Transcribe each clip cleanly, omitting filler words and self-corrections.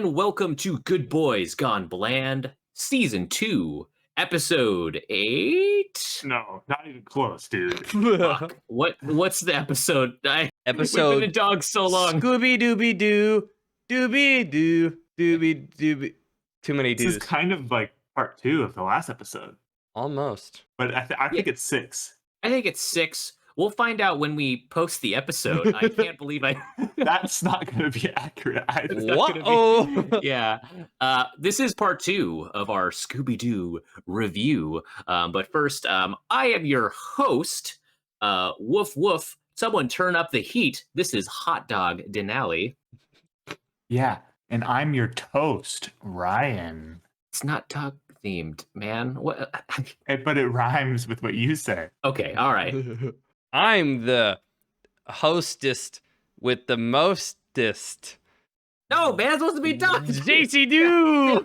and welcome to Good Boys Gone Bland, Season 2, Episode 8? No, not even close, dude. Fuck. What's the episode? We've Episode been a dog so long. Scooby Dooby Doo, Dooby Doo, Dooby Dooby. Too many This doos. is kind of like part 2 of the last episode, Almost. but I think it's 6. I think it's 6. We'll find out when we post the episode. I can't believe I... That's not going to be accurate either. It's not gonna Whoa! Yeah. This is part 2 of our Scooby Doo review. But first, I am your host, Woof Woof. Someone turn up the heat. This is Hot Dog Denali. Yeah, and I'm your toast, Ryan. It's not dog themed, man. What? But it rhymes with what you said. Okay, all right. I'm the hostess with the mostest. No, man, it's supposed to be dog. JC Doo!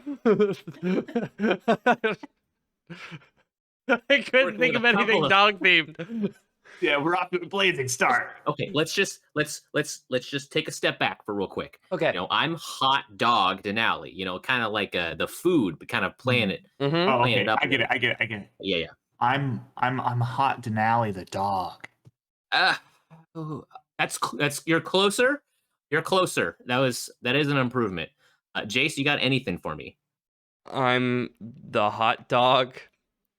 I couldn't think of anything dog themed. Yeah, we're off to a blazing start. Okay, let's just take a step back for real quick. Okay. You know, I'm Hot Dog Denali. You know, kind of like the food, but kind of playing it. Mm-hmm. Oh, Playing okay. it up I a get it. little. I get it. Yeah. I'm Hot Denali the dog. That's you're closer. You're closer. That is an improvement. Jace, you got anything for me? I'm the hot dog.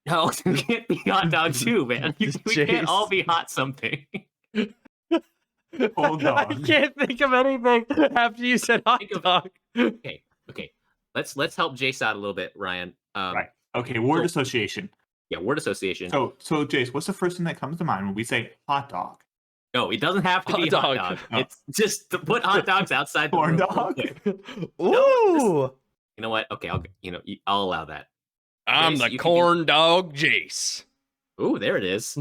No, you can't be hot dog too, man. We can't all be hot something. Hold I on. can't think of anything after you said hot Think of- dog. Okay. Let's help Jace out a little bit, Ryan. Right. Okay, word association. Yeah, word association. So Jace, what's the first thing that comes to mind when we say hot dog? No, it doesn't have to be Hot hot dog. dog. Oh. It's just to put hot dogs outside the Corn room. dog? Ooh! You know what? Okay, I'll allow that. I'm Jace, the you can corn dog Jace. Ooh, there it is.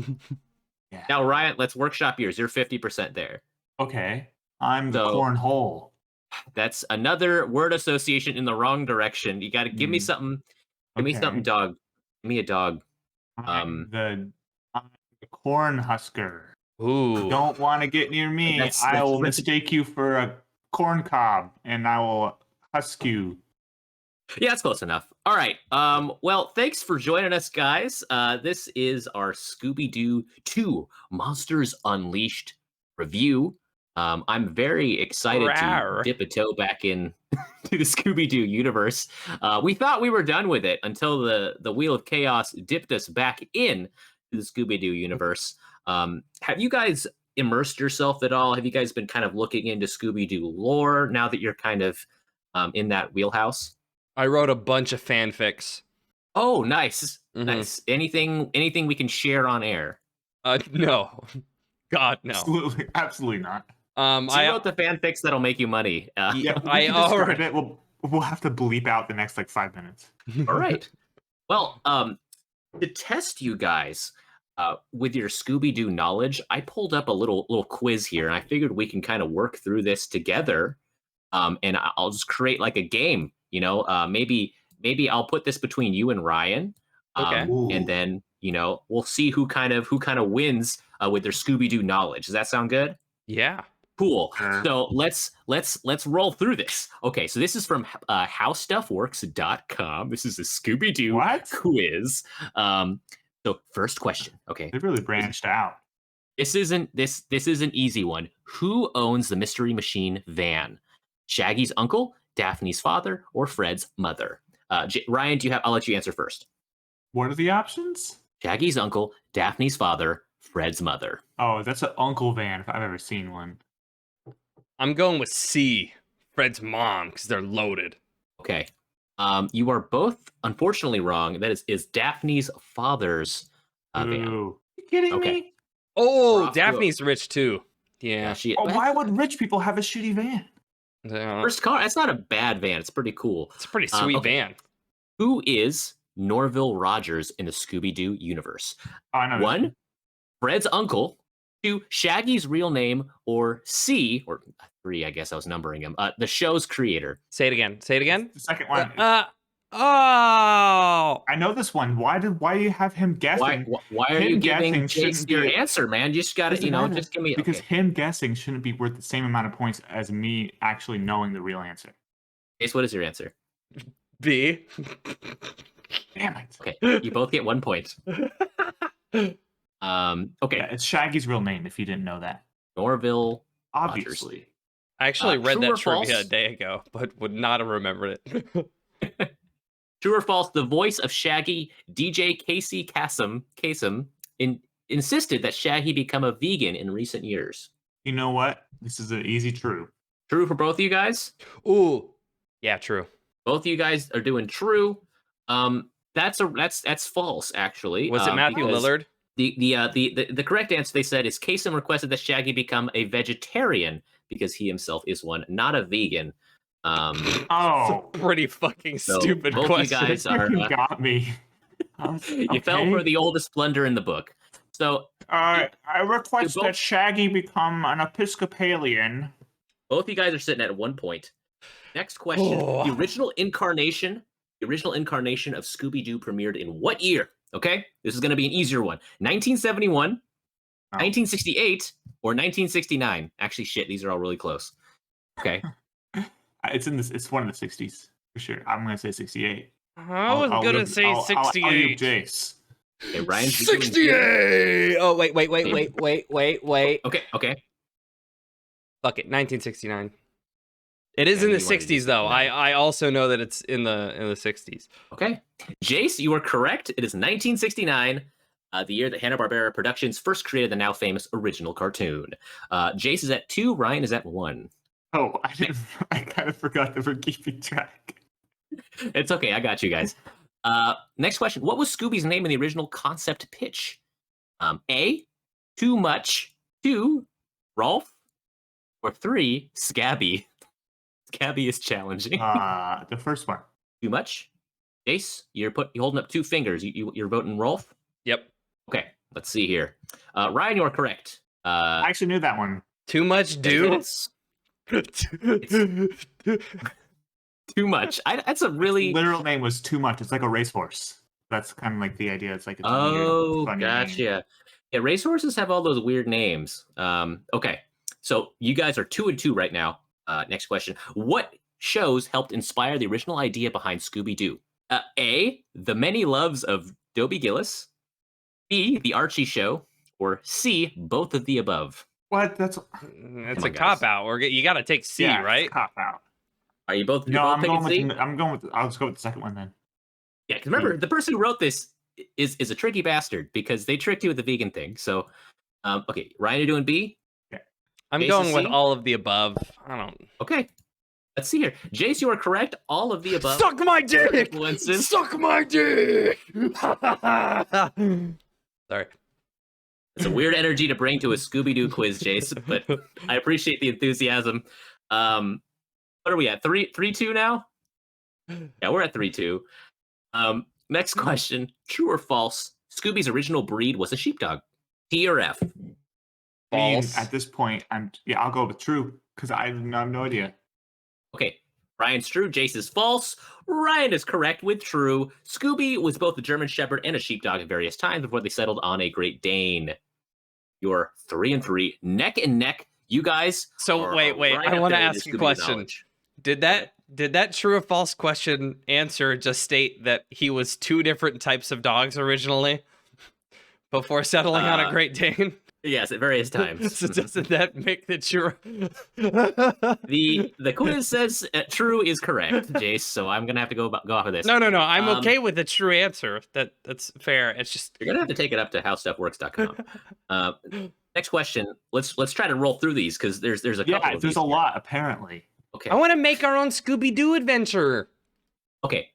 Yeah. Now, Ryan, let's workshop yours. You're 50% there. Okay. I'm the So- cornhole. That's another word association in the wrong direction. You got to give me something. Give me something, dog. Give me a dog. I'm the corn husker. Ooh. Don't want to get near me. I will mistake you for a corn cob, and I will husk you. Yeah, that's close enough. All right. Well, thanks for joining us, guys. This is our Scooby Doo 2 Monsters Unleashed review. I'm very excited to Rawr. dip a toe back in to the Scooby Doo universe. We thought we were done with it until the Wheel of Chaos dipped us back in to the Scooby Doo universe. Have you guys immersed yourself at all? Have you guys been kind of looking into Scooby Doo lore now that you're kind of in that wheelhouse? I wrote a bunch of fanfics. Oh, nice. Mhm. Nice. Anything we can share on air? No. God, no. Absolutely not. So you I wrote the fanfics that'll make you money. Yeah, I we can describe already. it. We'll have to bleep out the next 5 minutes. All right. Well, to test you guys with your Scooby Doo knowledge, I pulled up a little quiz here, and I figured we can kind of work through this together. And I'll just create like a game. You know, maybe I'll put this between you and Ryan. Okay. And then we'll see who kind of wins with their Scooby Doo knowledge. Does that sound good? Yeah. Cool. Sure. So let's roll through this. Okay, so this is from howstuffworks.com. This is a Scooby Doo What? quiz. So first question. Okay, They really branched out. this is an easy one. Who owns the Mystery Machine van? Shaggy's uncle, Daphne's father, or Fred's mother? Ryan, I'll let you answer first. What are the options? Shaggy's uncle, Daphne's father, Fred's mother. Oh, that's an uncle van if I've ever seen one. I'm going with C, Fred's mom, because they're loaded. Okay. You are both unfortunately wrong. That is Daphne's father's van. Ooh. You kidding Okay. me? Oh, We're off to a- Daphne's rich too. Yeah. She, Oh, why would rich people have a shitty van? first car? That's not a bad van. It's pretty cool. It's a pretty sweet okay. van. Who is Norville Rogers in the Scooby Doo universe? Oh, I know. 1, Fred's uncle. 2, Shaggy's real name, or C, or 3, I guess I was numbering him. The show's creator. Say it again. Say it again. The second one. Oh. I know this one. Why do you have him guessing? Why are Him you giving guessing Jace shouldn't your be- answer, man? You just got to, Doesn't matter. just give me. Because Okay. him guessing shouldn't be worth the same amount of points as me actually knowing the real answer. Ace, what is your answer? B. Damn it. Okay, you both get 1 point. Okay, Yeah, it's Shaggy's real name. If you didn't know that, Norville. obviously. I actually read true or that trivia false? a day ago, but would not have remembered it. True or false? The voice of Shaggy, DJ Casey Kasem, insisted that Shaggy become a vegan in recent years. You know what? This is an easy true. True for both of you guys? Ooh. Yeah, true. Both of you guys are doing true. That's false, actually. Was it Matthew because Lillard? The correct answer, they said, is Kasem requested that Shaggy become a vegetarian because he himself is one, not a vegan. Oh, Pretty fucking So stupid both question. you guys are you got me. you fell for the oldest blunder in the book. So I request both- that Shaggy become an Episcopalian. both you guys are sitting at 1 point. Next question: Oh. The original incarnation of Scooby Doo premiered in what year? Okay, this is going to be an easier one: 1971, 1968, or 1969. Actually, shit, these are all really close. Okay, It's in this. It's one of the 60s for sure. I'm gonna say 68. I was gonna say I'll 68. Jace. okay, Ryan's 68. Oh wait. Okay. Fuck it, 1969. It is Okay, in the you wanted to 60s though. do I also know that it's in the 60s. Okay, Jace, you are correct. It is 1969, the year that Hanna-Barbera Productions first created the now famous original cartoon. Jace is at 2, Ryan is at 1. Oh, I kind of forgot that we're keeping track. It's okay, I got you guys. Next question: What was Scooby's name in the original concept pitch? A, Too Much. 2, Rolf. Or 3, Scabby. Scabby is challenging. The first one. Too much. Jace, you're holding up 2 fingers. You're voting Rolf. Yep. Okay, let's see here. Ryan, you're correct. I actually knew that one. Too much do. Too much. That's a really Literal name was Too Much. It's like a racehorse. That's kind of like the idea. It's like a Oh, funny gotcha. name. Yeah, racehorses have all those weird names. Okay, so you guys are 2 and 2 right now. Next question: What shows helped inspire the original idea behind Scooby Doo? A, The Many Loves of Dobie Gillis. B, The Archie Show. Or C, both of the above. What? That's It's Come a on, cop guys. out. You got to take C, yeah, right? Cop out. Are you both? No, You're I'm both going picking with. C? I'm going with. I'll just go with the second one then. Yeah, because remember, the person who wrote this is a tricky bastard because they tricked you with the vegan thing. So, okay, Ryan, you're doing B. I'm Jace going is with C? all of the above. I don't. Okay, let's see here. Jace, you are correct. All of the above. Suck my dick. Influences. Suck my dick. Sorry. It's a weird energy to bring to a Scooby Doo quiz, Jace, but I appreciate the enthusiasm. What are we at? 3-2 now? Yeah, we're at 3-2. Next question: True or false? Scooby's original breed was a sheepdog. T or F? I mean, False. at this point, I'll go with true because I have no idea. Okay, Ryan's true. Jace is false. Ryan is correct with true. Scooby was both a German Shepherd and a sheepdog at various times before they settled on a Great Dane. You're 3 and 3, neck and neck. You guys. So are wait. right I up want to there in ask your a Scooby question. knowledge. Did that true or false question answer just state that he was 2 different types of dogs originally before settling on a Great Dane? Yes, at various times. So doesn't that make the true? The quiz says true is correct, Jace. So I'm gonna have to go off of this. No. I'm okay with the true answer. That's fair. It's just You're gonna have to take it up to howstuffworks.com. Next question. Let's try to roll through these because there's a couple. Yeah, of there's these a here. lot apparently. Okay. I want to make our own Scooby Doo adventure. Okay.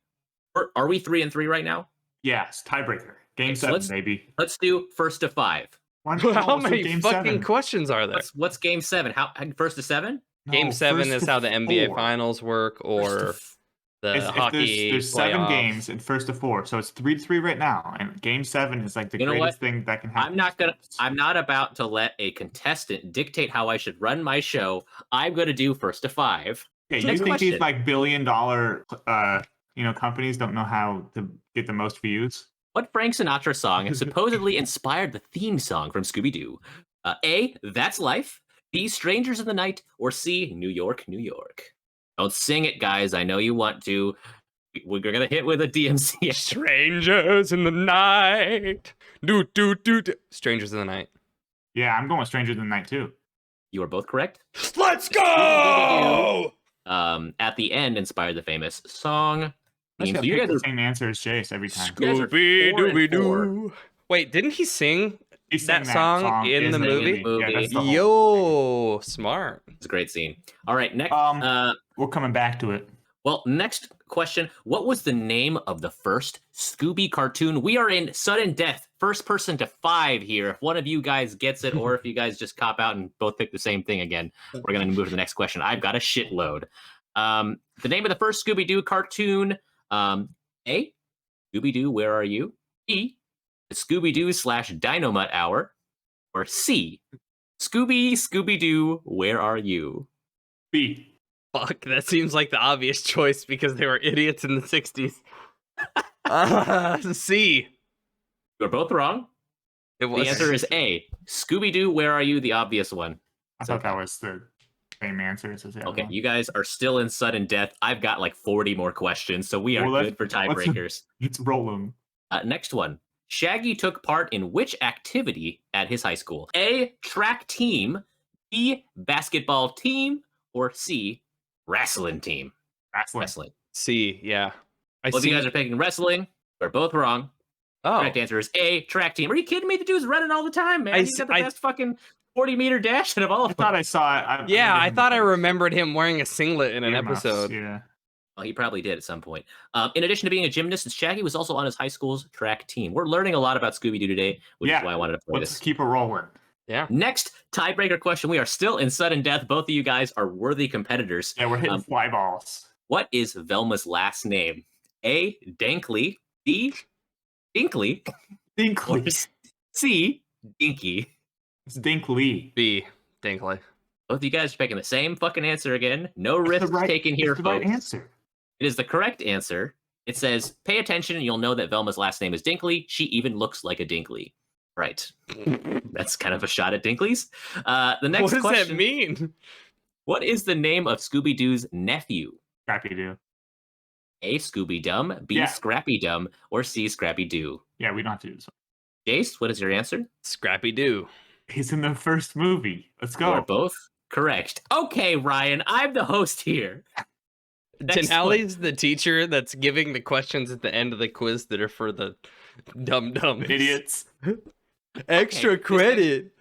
Are we 3 and 3 right now? Yes, tiebreaker. Game so 7, let's- baby. Let's do first to 5. How many fucking questions are there? What's game 7? How first to 7? Game 7 is how the NBA Finals work, or the hockey There's 7 playoff. games and first to 4, so it's 3-3 right now. And game 7 is like the You know greatest what? thing that can happen. I'm not about to let a contestant dictate how I should run my show. I'm gonna do first to 5. Okay, you Next think question. these like billion-dollar companies don't know how to get the most views? What Frank Sinatra song supposedly inspired the theme song from Scooby Doo? A, That's Life. B, Strangers in the Night. Or C, New York, New York. Don't sing it, guys. I know you want to. We're gonna hit with a DMC. Strangers in the night. Do do do do. Strangers in the night. Yeah, I'm going with Stranger Than Night too. You are both correct. Let's go! At the end, inspired the famous song. I theme. should So you pick guys the are same answer as Chase every time. guys are Scooby 4 and Dooby 4. Doo. Wait, didn't he sing He sang that song in the in movie? Yeah, that's the whole Yo, smart. It's a great scene. All right, next. We're coming back to it. Well, next question. What was the name of the first Scooby cartoon? We are in sudden death. First person to 5 here. If one of you guys gets it, or if you guys just cop out and both pick the same thing again, we're going to move to the next question. I've got a shitload. The name of the first Scooby Doo cartoon. A, Scooby Doo, Where Are You? B, the Scooby Doo / Dynamite Hour. Or C, Scooby Doo, Where Are You? B. Fuck, that seems like the obvious choice because they were idiots in the 60s. C. You're both wrong. It was. The answer is A, Scooby Doo, Where Are You? The obvious one. I thought that was the same answer as the other Okay, one. you guys are still in sudden death. I've got like 40 more questions, so we are Well, good for tiebreakers. Let's roll them. Next one. Shaggy took part in which activity at his high school? A, track team, B, basketball team, or C, wrestling team? Wrestling. C, yeah. Both of you guys are picking wrestling. We're both wrong. Oh, Correct answer is A, track team. Are you kidding me? The dude's running all the time, man. He's got the best fucking 40-meter dash out of all I of them. thought I saw it. yeah, I thought I remembered him wearing a singlet in an episode. Yeah. Well, he probably did at some point. In addition to being a gymnast, Shaggy was also on his high school's track team. We're learning a lot about Scooby-Doo today, which is why I wanted to play Let's this. keep it rolling. Yeah. Next tiebreaker question. We are still in sudden death. Both of you guys are worthy competitors. Yeah, we're hitting fly balls. What is Velma's last name? A, Dankley. B, Dinkley. Or Dinkley. C, Dinky. It's Dinkley. B, Dinkley. Both of you guys are picking the same fucking answer again. No risks taken here, It's the right folks. answer. It is the correct answer. It says, pay attention and you'll know that Velma's last name is Dinkley. She even looks like a Dinkley. Right. That's kind of a shot at Dinkleys. The next What does question. that mean? What is the name of Scooby-Doo's nephew? Scrappy Doo. A, Scooby-Dum, B, Yeah. Scrappy-Dum, or C, Scrappy-Doo? Yeah, we don't have to do this one. Jace, what is your answer? Scrappy Doo. He's in the first movie. Let's You are go. both correct. Okay, Ryan, I'm the host here. Next Denali's the teacher that's giving the questions at the end of the quiz that are for the dumb Idiots. Extra Okay, credit.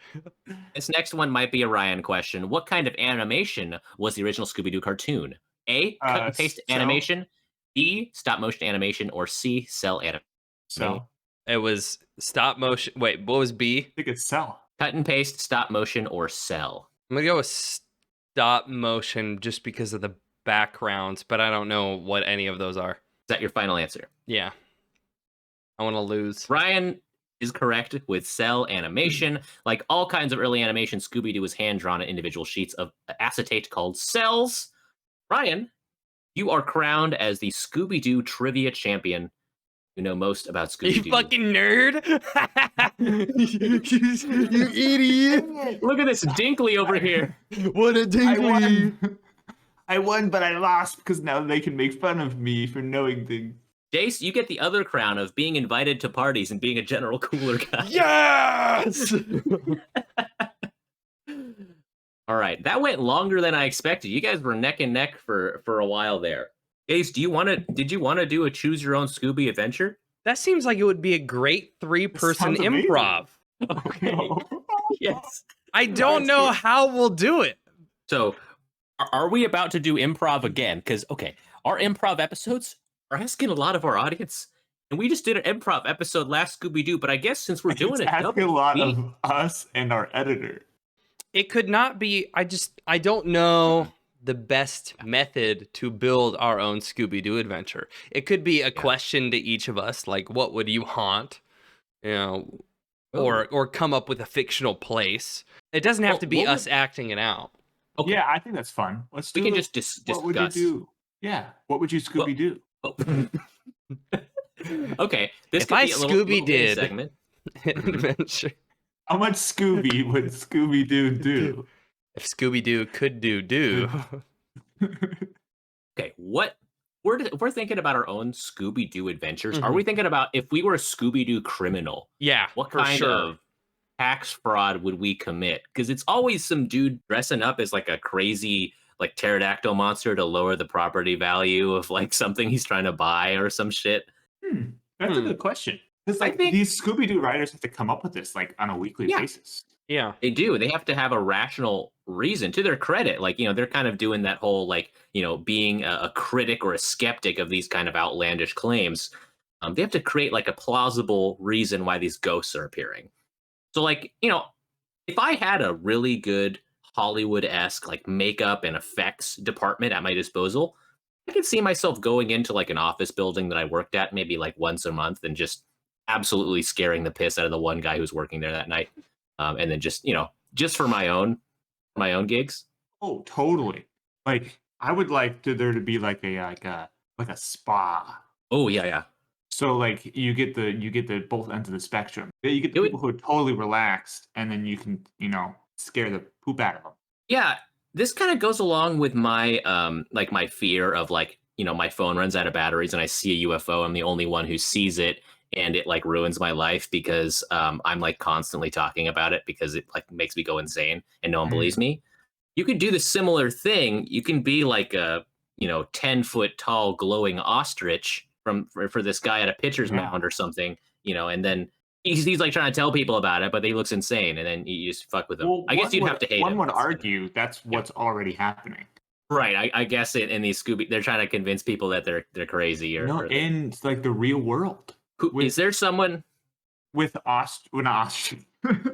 This next one might be a Ryan question. What kind of animation was the original Scooby-Doo cartoon? A, cut and paste cell. animation, B, stop motion animation, or C, cell animation? So It was stop motion. Wait, what was B? I think it's Cell. Cut and paste, stop motion, or cell? I'm gonna go with stop motion just because of the backgrounds, but I don't know what any of those are. Is that your final answer? Yeah. I want to lose. Ryan is correct with cell animation. Like all kinds of early animation, Scooby-Doo was hand-drawn on individual sheets of acetate called cells. Ryan, you are crowned as the Scooby-Doo trivia champion. You know most about Scooby-Doo. You fucking nerd. you idiot. Look at this Dinkley over here. What a dinkley. I won, but I lost because now they can make fun of me for knowing things. Jace, you get the other crown of being invited to parties and being a general cooler guy. Yes. All right, that went longer than I expected. You guys were neck and neck for a while there. Jace, did you want to do a choose your own Scooby adventure? That seems like it would be a great 3-person sounds amazing. improv. Okay. Yes. I don't know how we'll do it. So, are we about to do improv again? Because, okay, our improv episodes are asking a lot of our audience. And we just did an improv episode last Scooby-Doo, but I guess since we're doing It's it, asking a lot of us and our editor. It could not be. I don't know the best method to build our own Scooby-Doo adventure. It could be a question to each of us, like, what would you haunt? You know, or come up with a fictional place. It doesn't have to be us acting it out. Okay. Yeah, I think that's fun. Let's do We can it. just discuss. What would you do? Yeah. What would you Scooby do? Oh. Okay, this If could I be a little mini Scooby-did. segment. Adventure. How much Scooby would Scooby Doo do? If Scooby-Doo could do. Okay, what if we're thinking about our own Scooby Doo adventures, are Mhm. we thinking about if we were a Scooby Doo criminal, Yeah, what for kind sure. of tax fraud would we commit? Because it's always some dude dressing up as like a crazy like pterodactyl monster to lower the property value of like something he's trying to buy or some shit. That's a good question. Because I like think, these Scooby Doo writers have to come up with this like on a weekly yeah, basis. Yeah. they do. They have to have a rational reason to their credit. Like, they're kind of doing that whole like, being a critic or a skeptic of these kind of outlandish claims. They have to create like a plausible reason why these ghosts are appearing. So like, if I had a really good Hollywood-esque like makeup and effects department at my disposal, I could see myself going into like an office building that I worked at maybe like once a month and just absolutely scaring the piss out of the one guy who's working there that night. And then just for my own gigs. Oh, totally. Like I would like there to be like a spa. Oh yeah, yeah. So like you get the both ends of the spectrum. You get the It would, people who are totally relaxed, and then you can scare the poop out of them. yeah. This kind of goes along with my like my fear of like my phone runs out of batteries and I see a UFO. I'm the only one who sees it, and it like ruins my life because I'm like constantly talking about it because it like makes me go insane and no one believes me. You could do the similar thing. You can be like a 10-foot tall glowing ostrich for this guy at a pitcher's Yeah. mound or something, and then he's like trying to tell people about it, but he looks insane, and then you just fuck with him. Well, I guess you'd have to hate one him. would argue that's what's already happening. Right. I guess in these Scooby, they're trying to convince people that they're crazy No, in like the real world. Is there someone with not ostrich.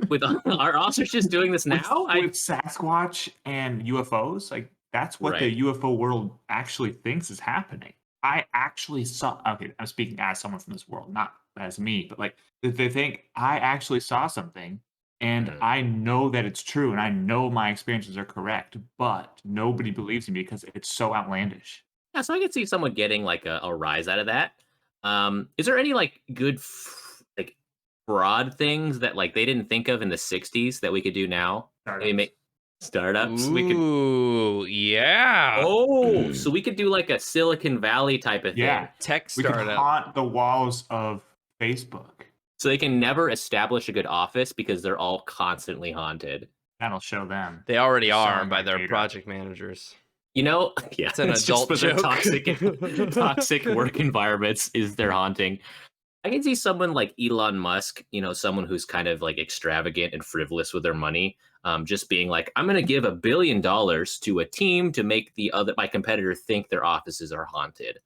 with are ostriches doing this now? With Sasquatch and UFOs, like that's what the Right. UFO world actually thinks is happening. I actually saw. Okay, I'm speaking as someone from this world, not as me, but like they think I actually saw something, and Mhm. I know that it's true, and I know my experiences are correct, but nobody believes me because it's so outlandish. Yeah, so I could see someone getting like a rise out of that. Is there any like good like fraud things that like they didn't think of in the '60s that we could do now? Maybe make startups. We could. Ooh, yeah. Oh, so we could do like a Silicon Valley type of thing. Yeah, Tech we could startup. haunt the walls of Facebook. So they can never establish a good office because they're all constantly haunted. That'll show them. They already They're are selling by my their data. project managers. Yeah, It's an just adult for their joke. toxic work environments is their haunting. I can see someone like Elon Musk, someone who's kind of like extravagant and frivolous with their money, just being like, I'm going to give $1 billion to a team to make my competitor think their offices are haunted.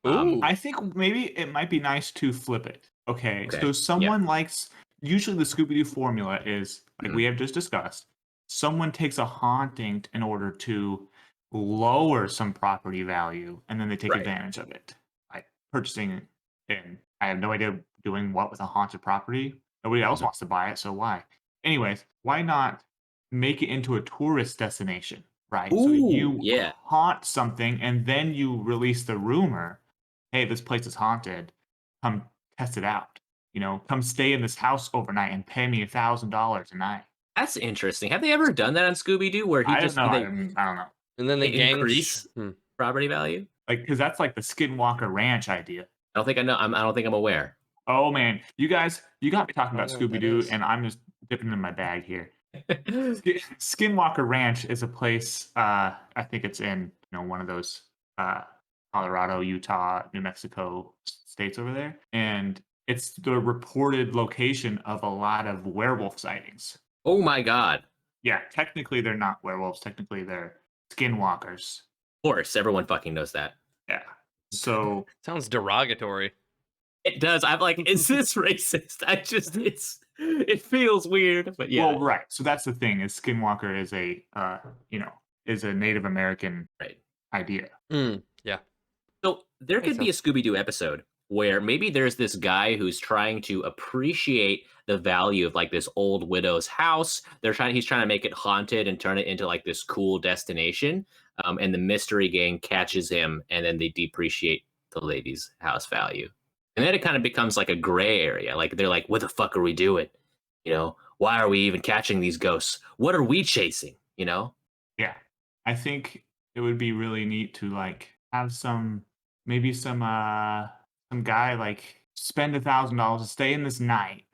Ooh. I think maybe it might be nice to flip it. Okay, Okay, so yeah. someone likes, usually the Scooby Doo formula is, like we have just discussed, someone takes a haunting in order to lower some property value, and then they take Right. advantage of it by purchasing it. And I have no idea doing what with a haunted property. Nobody else wants to buy it, so why? Anyways, why not make it into a tourist destination, right? So Ooh, you yeah. haunt something, and then you release the rumor, hey, this place is haunted. Come test it out. Come stay in this house overnight and pay me $1,000 a night. That's interesting. Have they ever done that on Scooby Doo where I don't know. I they don't know. And then the gang increase property value? Like, because that's like the Skinwalker Ranch idea. I don't think I know. I don't think I'm aware. Oh man, you guys, you got me talking about I don't know what Scooby that Doo, is. and I'm just dipping in my bag here. Skinwalker Ranch is a place. I think it's in one of those Colorado, Utah, New Mexico states over there, and it's the reported location of a lot of werewolf sightings. Oh my god. Yeah, technically they're not werewolves. Technically they're skinwalkers. Of course, everyone fucking knows that. Yeah. So Sounds derogatory. It does. I'm like, is this racist? It feels weird, but yeah. well, right. So that's the thing: is skinwalker is a is a Native American Right. idea. Yeah. So there Makes could be a Scooby Doo episode where maybe there's this guy who's trying to appreciate the value of like this old widow's house. He's trying to make it haunted and turn it into like this cool destination. And the mystery gang catches him, and then they depreciate the lady's house value. And then it kind of becomes like a gray area. Like they're like, what the fuck are we doing? Why are we even catching these ghosts? What are we chasing? Yeah, I think it would be really neat to like have maybe some guy like spend $1,000 to stay in this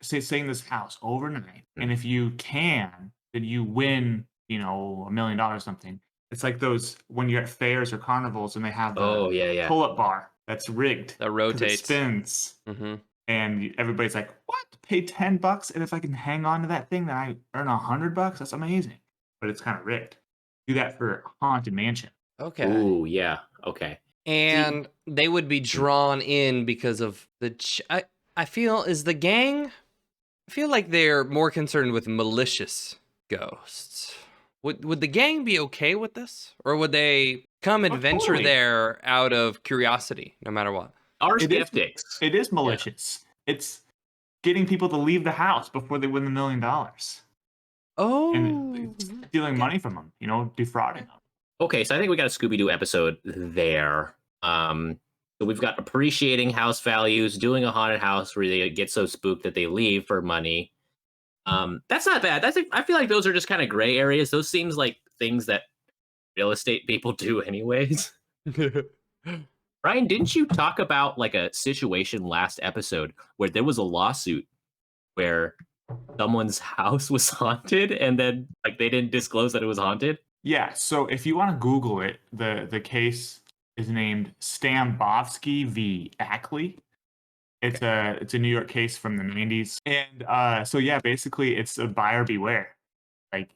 stay in this house overnight, and if you can, then you win, $1 million or something. It's like those when you're at fairs or carnivals and they have Oh, the yeah. pull-up bar that's rigged That 'cause it rotates. spins, Mm-hmm. and everybody's like, "What? Pay $10, and if I can hang on to that thing, then I earn $100? That's amazing." But it's kind of rigged. Do that for Haunted Mansion. Okay. Ooh, yeah. Okay. And they would be drawn in because of I feel is the gang. I feel like they're more concerned with malicious ghosts. Would the gang be okay with this, or would they come adventure totally. there out of curiosity, no matter what? Our It is- skeptics. It is malicious. It's getting people to leave the house before they win the $1 million. Oh, And stealing money from them, defrauding them. Okay, so I think we got a Scooby Doo episode there. So we've got appreciating house values, doing a haunted house where they get so spooked that they leave for money. That's not bad. I feel like those are just kind of gray areas. Those seems like things that real estate people do anyways. Ryan, didn't you talk about like a situation last episode where there was a lawsuit where someone's house was haunted and then like they didn't disclose that it was haunted? Yeah, so if you want to Google it, the case is named Stambovsky v. Ackley. It's a New York case from the 90s. And so yeah, basically it's a buyer beware. Like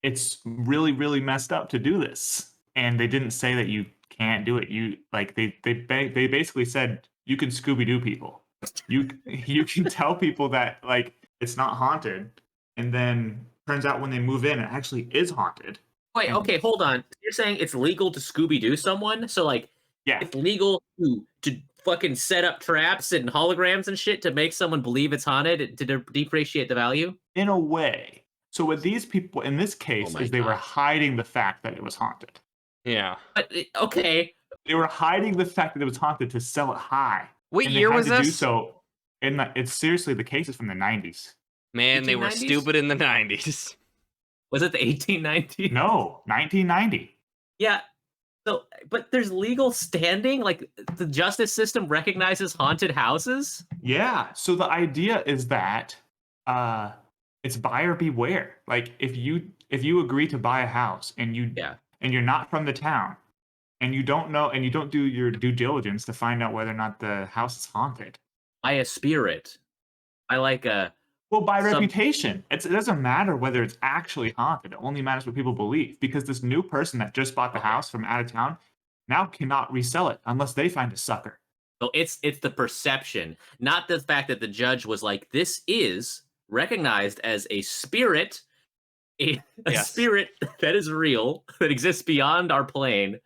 it's really, really messed up to do this. And they didn't say that you can't do it. You like they basically said you can Scooby Doo people. You can tell people that like it's not haunted, and then turns out when they move in, it actually is haunted. Wait, okay, hold on. You're saying it's legal to Scooby Doo someone? So like, Yeah, it's legal to fucking set up traps and holograms and shit to make someone believe it's haunted to depreciate the value? in a way. So what these people in this case my is they were God. hiding the fact that it was haunted. yeah. But, okay. They were hiding the fact that it was haunted to sell it high. What And they year had was to do this? so. And it's seriously the case is from the 90s. Man, they were 1890s? stupid in the 90s. Was it the 1890s? No, 1990. Yeah. So, but there's legal standing? Like, the justice system recognizes haunted houses? Yeah. So the idea is that it's buyer beware. Like if you agree to buy a house and you're not from the town and you don't know and you don't do your due diligence to find out whether or not the house is haunted. By a spirit. I like a... Well, by reputation. It doesn't matter whether it's actually haunted. It only matters what people believe. Because this new person that just bought the house from out of town now cannot resell it unless they find a sucker. So it's the perception, not the fact that the judge was like, this is recognized as a spirit, a Yes. spirit that is real, that exists beyond our plane,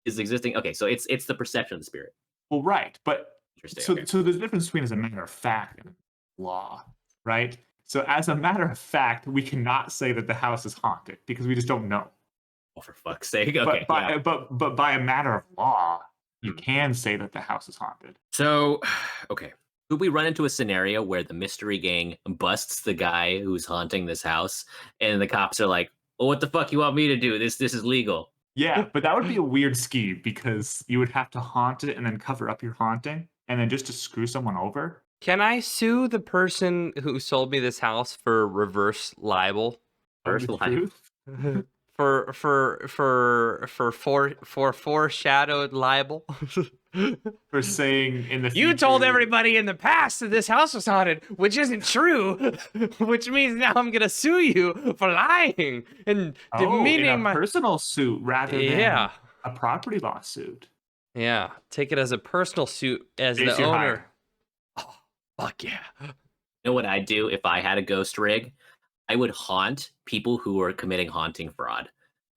is existing. Okay, so it's the perception of the spirit. Well, right. But Interesting. so, okay. so there's a difference between as a matter of fact and law, right? So as a matter of fact, we cannot say that the house is haunted because we just don't know. Oh, for fuck's sake. Okay. But by a matter of law, you can say that the house is haunted. So, okay. Could we run into a scenario where the mystery gang busts the guy who's haunting this house, and the cops are like, well, what the fuck you want me to do? This is legal. Yeah, but that would be a weird scheme because you would have to haunt it and then cover up your haunting and then just to screw someone over. Can I sue the person who sold me this house for reverse libel? First The line. truth. For foreshadowed libel? For saying in the You told future- everybody in the past that this house was haunted, which isn't true, which means now I'm gonna sue you for lying and demeaning in a my personal suit rather than Yeah. a property lawsuit. Yeah, take it as a personal suit as Face the your owner. hire. Oh, fuck yeah. You know what I'd do if I had a ghost rig? I would haunt people who are committing haunting fraud.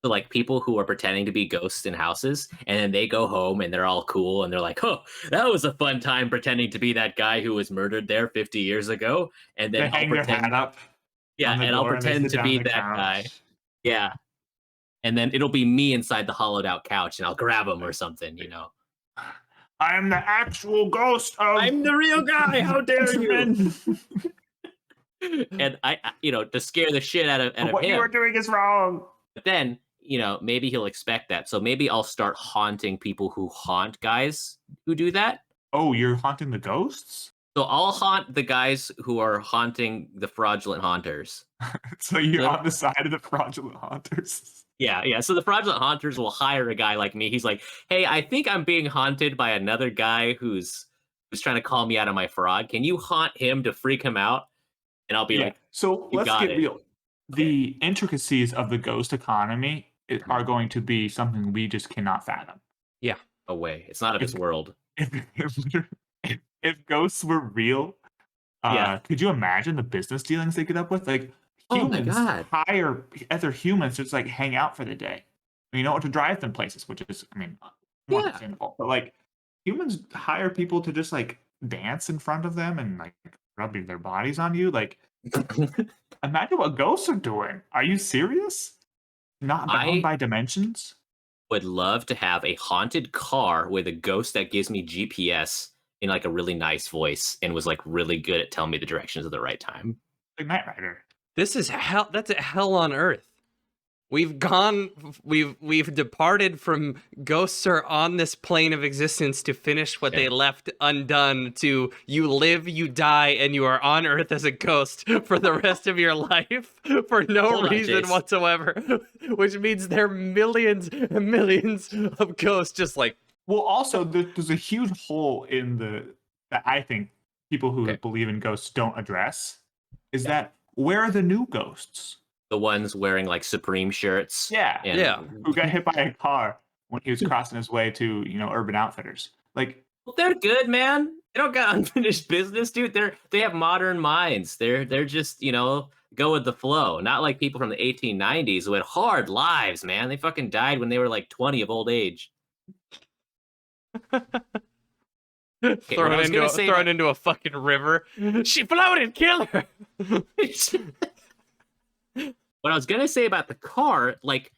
So like people who are pretending to be ghosts in houses, and then they go home and they're all cool and they're like, oh, that was a fun time pretending to be that guy who was murdered there 50 years ago. And They then I'll hang their pretend, hat up. yeah, on the and I'll door and they pretend sit to down be on the that couch. guy. Yeah. And then it'll be me inside the hollowed out couch and I'll grab him or something, you know. I am the actual ghost of. I'm the real guy. How dare you? Benjamin. And I to scare the shit out of What him. you are doing is wrong. But then maybe he'll expect that. So maybe I'll start haunting people who haunt guys who do that. Oh, you're haunting the ghosts? So I'll haunt the guys who are haunting the fraudulent haunters. So you're So- on the side of the fraudulent haunters. Yeah. So the fraudulent haunters will hire a guy like me. He's like, hey, I think I'm being haunted by another guy who's trying to call me out of my fraud. Can you haunt him to freak him out? And I'll be like, so "You let's got get it." real. The intricacies of the ghost economy are going to be something we just cannot fathom. away. It's not of this world. If ghosts were real, could you imagine the business dealings they get up with? Like Oh my humans God. hire other humans to just like hang out for the day. To drive them places, which is, more Yeah. understandable. But like humans hire people to just like dance in front of them and like rubbing their bodies on you. Like imagine what ghosts are doing. Are you serious? Not bound by dimensions? Would love to have a haunted car with a ghost that gives me GPS in like a really nice voice and was like really good at telling me the directions at the right time. Like Knight Rider. This is hell. That's a hell on earth. We've departed from ghosts are on this plane of existence to finish what they left undone, to you live, you die, and you are on earth as a ghost for the rest of your life for no Hold on, reason Jace. whatsoever, which means there are millions and millions of ghosts just like, Well, also there's a huge hole in that I think people who believe in ghosts don't address. Is that where are the new ghosts? The ones wearing like Supreme shirts. Yeah. And Yeah. Who got hit by a car when he was crossing his way to Urban Outfitters? Like, Well, they're good, man. They don't got unfinished business, dude. They have modern minds. They're just, go with the flow. Not like people from the 1890s who had hard lives, man. They fucking died when they were like 20 of old age. thrown into a fucking river. She floated, kill her. What I was gonna say about the car, like,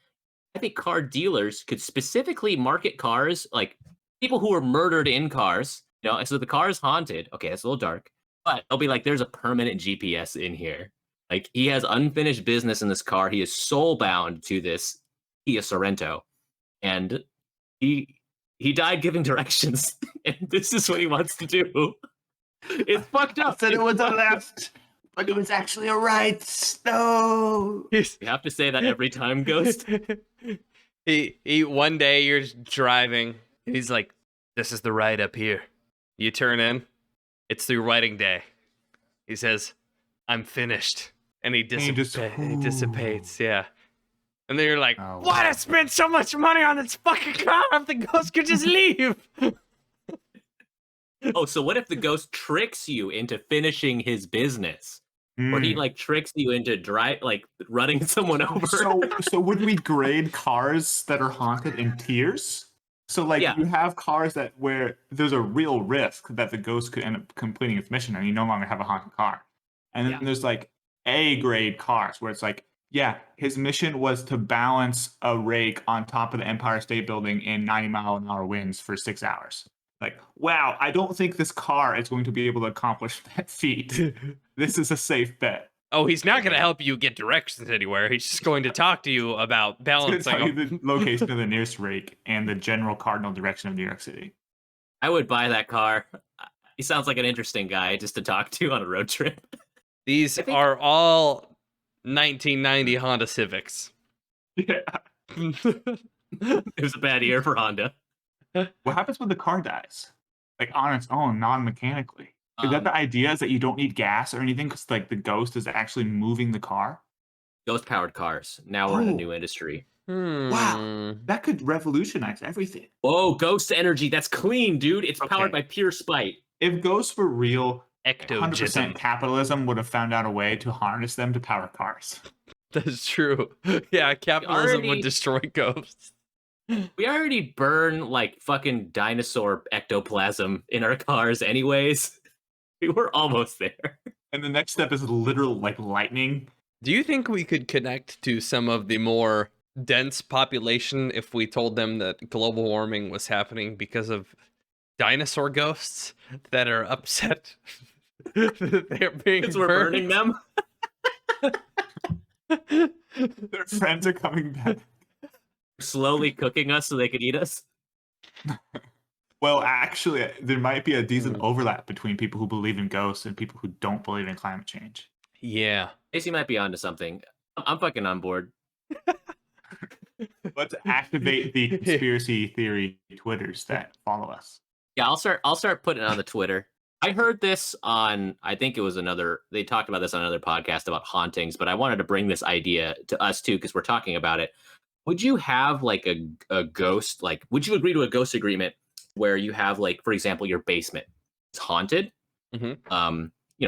I think car dealers could specifically market cars, like people who were murdered in cars. So the car is haunted. Okay, that's a little dark, but they'll be like, "There's a permanent GPS in here. Like, he has unfinished business in this car. He is soul bound to this Kia Sorrento, and he died giving directions, and this is what he wants to do. It's fucked up. said it was a left, but it was actually a right. No. You have to say that every time, Ghost. he one day you're just driving and he's like, this is the right up here. You turn in, it's through wedding day. He says, I'm finished. And he dissipates, yeah. And then you're like, why I spent so much money on this fucking car if the ghost could just leave? Oh, so what if the ghost tricks you into finishing his business? Or he like tricks you into running someone over? So would we grade cars that are haunted in tiers? So you have cars where there's a real risk that the ghost could end up completing its mission and you no longer have a haunted car. And then there's like A grade cars where it's like, his mission was to balance a rake on top of the Empire State Building in 90-mile-an-hour winds for 6 hours. Like, wow, I don't think this car is going to be able to accomplish that feat. This is a safe bet. Oh, he's not going to help you get directions anywhere. He's just going to talk to you about It's balancing. going to tell you the location of the nearest rake and the general cardinal direction of New York City. I would buy that car. He sounds like an interesting guy just to talk to on a road trip. These are all 1990 Honda Civics. Yeah. It was a bad year for Honda. What happens when the car dies? Like on its own, non-mechanically. Is that the idea is that you don't need gas or anything because like the ghost is actually moving the car? Ghost-powered cars. Now we're in a new industry. Wow. That could revolutionize everything. Whoa, ghost energy. That's clean, dude. It's powered by pure spite. If ghosts were real, Ectojism. 100% capitalism would have found out a way to harness them to power cars. That's true. Yeah, capitalism would destroy ghosts. We already burn like fucking dinosaur ectoplasm in our cars anyways. We were almost there. And the next step is literal like lightning. Do you think we could connect to some of the more dense population if we told them that global warming was happening because of dinosaur ghosts that are upset that they're being Because we're burning them? Their friends are coming back. slowly cooking us so they could eat us. Well, actually, there might be a decent overlap between people who believe in ghosts and people who don't believe in climate change. Yeah. Casey might be onto something. I'm fucking on board. Let's activate the conspiracy theory Twitters that follow us. Yeah, I'll start putting it on the Twitter. I heard this on, I think it was they talked about this on another podcast about hauntings, but I wanted to bring this idea to us too, because we're talking about it. Would you have like a ghost, like, would you agree to a ghost agreement where you have, like, for example, your basement is haunted?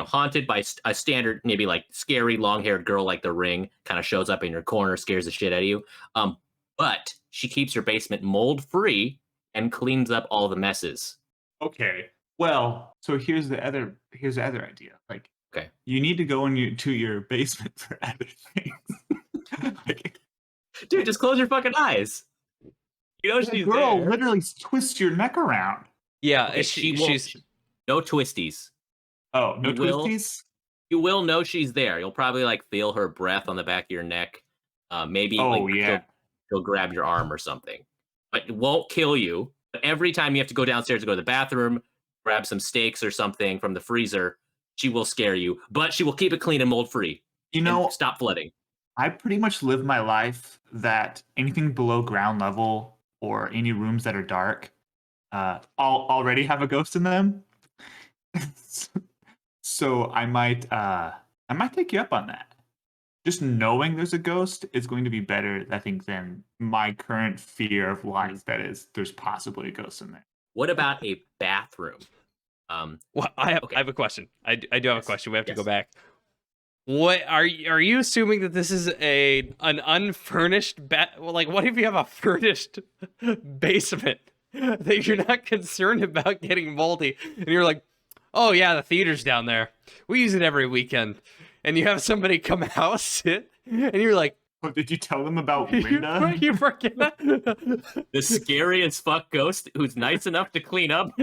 Haunted by a standard, maybe like scary long-haired girl like The Ring, kind of shows up in your corner, scares the shit out of you. But she keeps your basement mold-free and cleans up all the messes. Okay. Well, so here's the other idea. Like, okay, you need to go to your basement for other things. Dude, just close your fucking eyes. You know she's girl there. Literally twists your neck around. Yeah, okay, she's no twisties. Oh, no twisties? You will know she's there. You'll probably like feel her breath on the back of your neck. Maybe she'll grab your arm or something. But it won't kill you. But every time you have to go downstairs to go to the bathroom, grab some steaks or something from the freezer, she will scare you. But she will keep it clean and mold free. Stop flooding. I pretty much live my life that anything below ground level or any rooms that are dark, I'll already have a ghost in them. So I might take you up on that. Just knowing there's a ghost is going to be better, I think, than my current fear of life. That is, there's possibly a ghost in there. What about a bathroom? Well, I have a question. I do have a question. We have to go back. What are you assuming that this is an unfurnished like, what if you have a furnished basement that you're not concerned about getting moldy, and you're like, oh yeah, the theater's down there, we use it every weekend, and you have somebody come out, sit, and you're like, oh, did you tell them about Linda? You forget the scary as fuck ghost who's nice enough to clean up.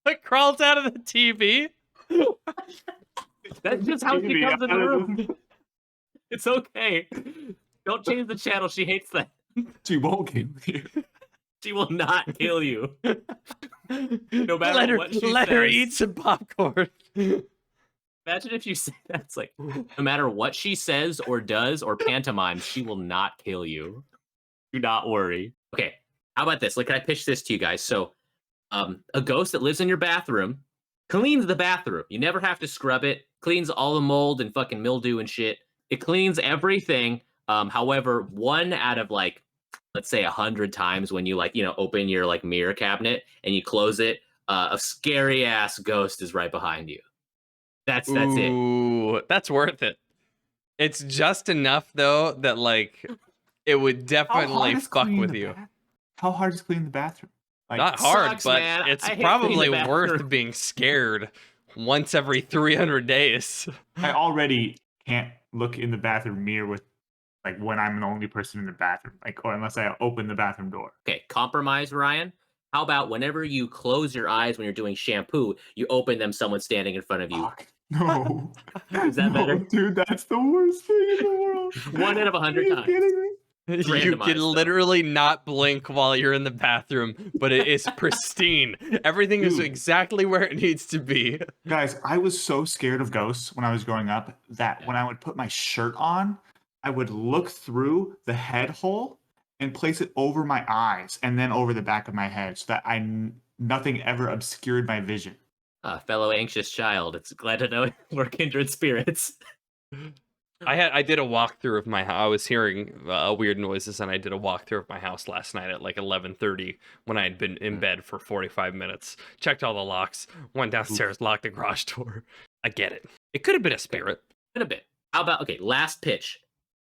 Like, crawls out of the TV. That's just how she comes in the room. It's okay. Don't change the channel. She hates that. She won't kill you. She will not kill you. No matter what she says. Let her eat some popcorn. Imagine if you say that. It's like, no matter what she says or does or pantomimes, she will not kill you. Do not worry. Okay, how about this? Like, can I pitch this to you guys? So, a ghost that lives in your bathroom cleans the bathroom. You never have to scrub it. Cleans all the mold and fucking mildew and shit. It cleans everything. However, 1 out of, like, let's say 100 times when you, like, open your, like, mirror cabinet and you close it, a scary ass ghost is right behind you. That's it. Ooh, that's worth it. It's just enough though that, like, it would definitely fuck with you. How hard is cleaning the bathroom? Like, not hard, sucks, but man. it's probably worth being scared once every 300 days. I already can't look in the bathroom mirror with, like, when I'm the only person in the bathroom, like, or unless I open the bathroom door. Okay, compromise, Ryan. How about whenever you close your eyes when you're doing shampoo, you open them, someone's standing in front of you. Fuck. No. Is that better? Dude, that's the worst thing in the world. 1 out of 100 times. You can literally not blink while you're in the bathroom, but it is pristine. Everything is exactly where it needs to be. Guys, I was so scared of ghosts when I was growing up that when I would put my shirt on, I would look through the head hole and place it over my eyes and then over the back of my head so that nothing ever obscured my vision. Fellow anxious child, it's glad to know we're kindred spirits. I did a walkthrough of my house. I was hearing weird noises, and I did a walkthrough of my house last night at like 11:30 when I had been in bed for 45 minutes. Checked all the locks, went downstairs, locked the garage door. I get it. It could have been a spirit. Could have been. How about, okay, last pitch.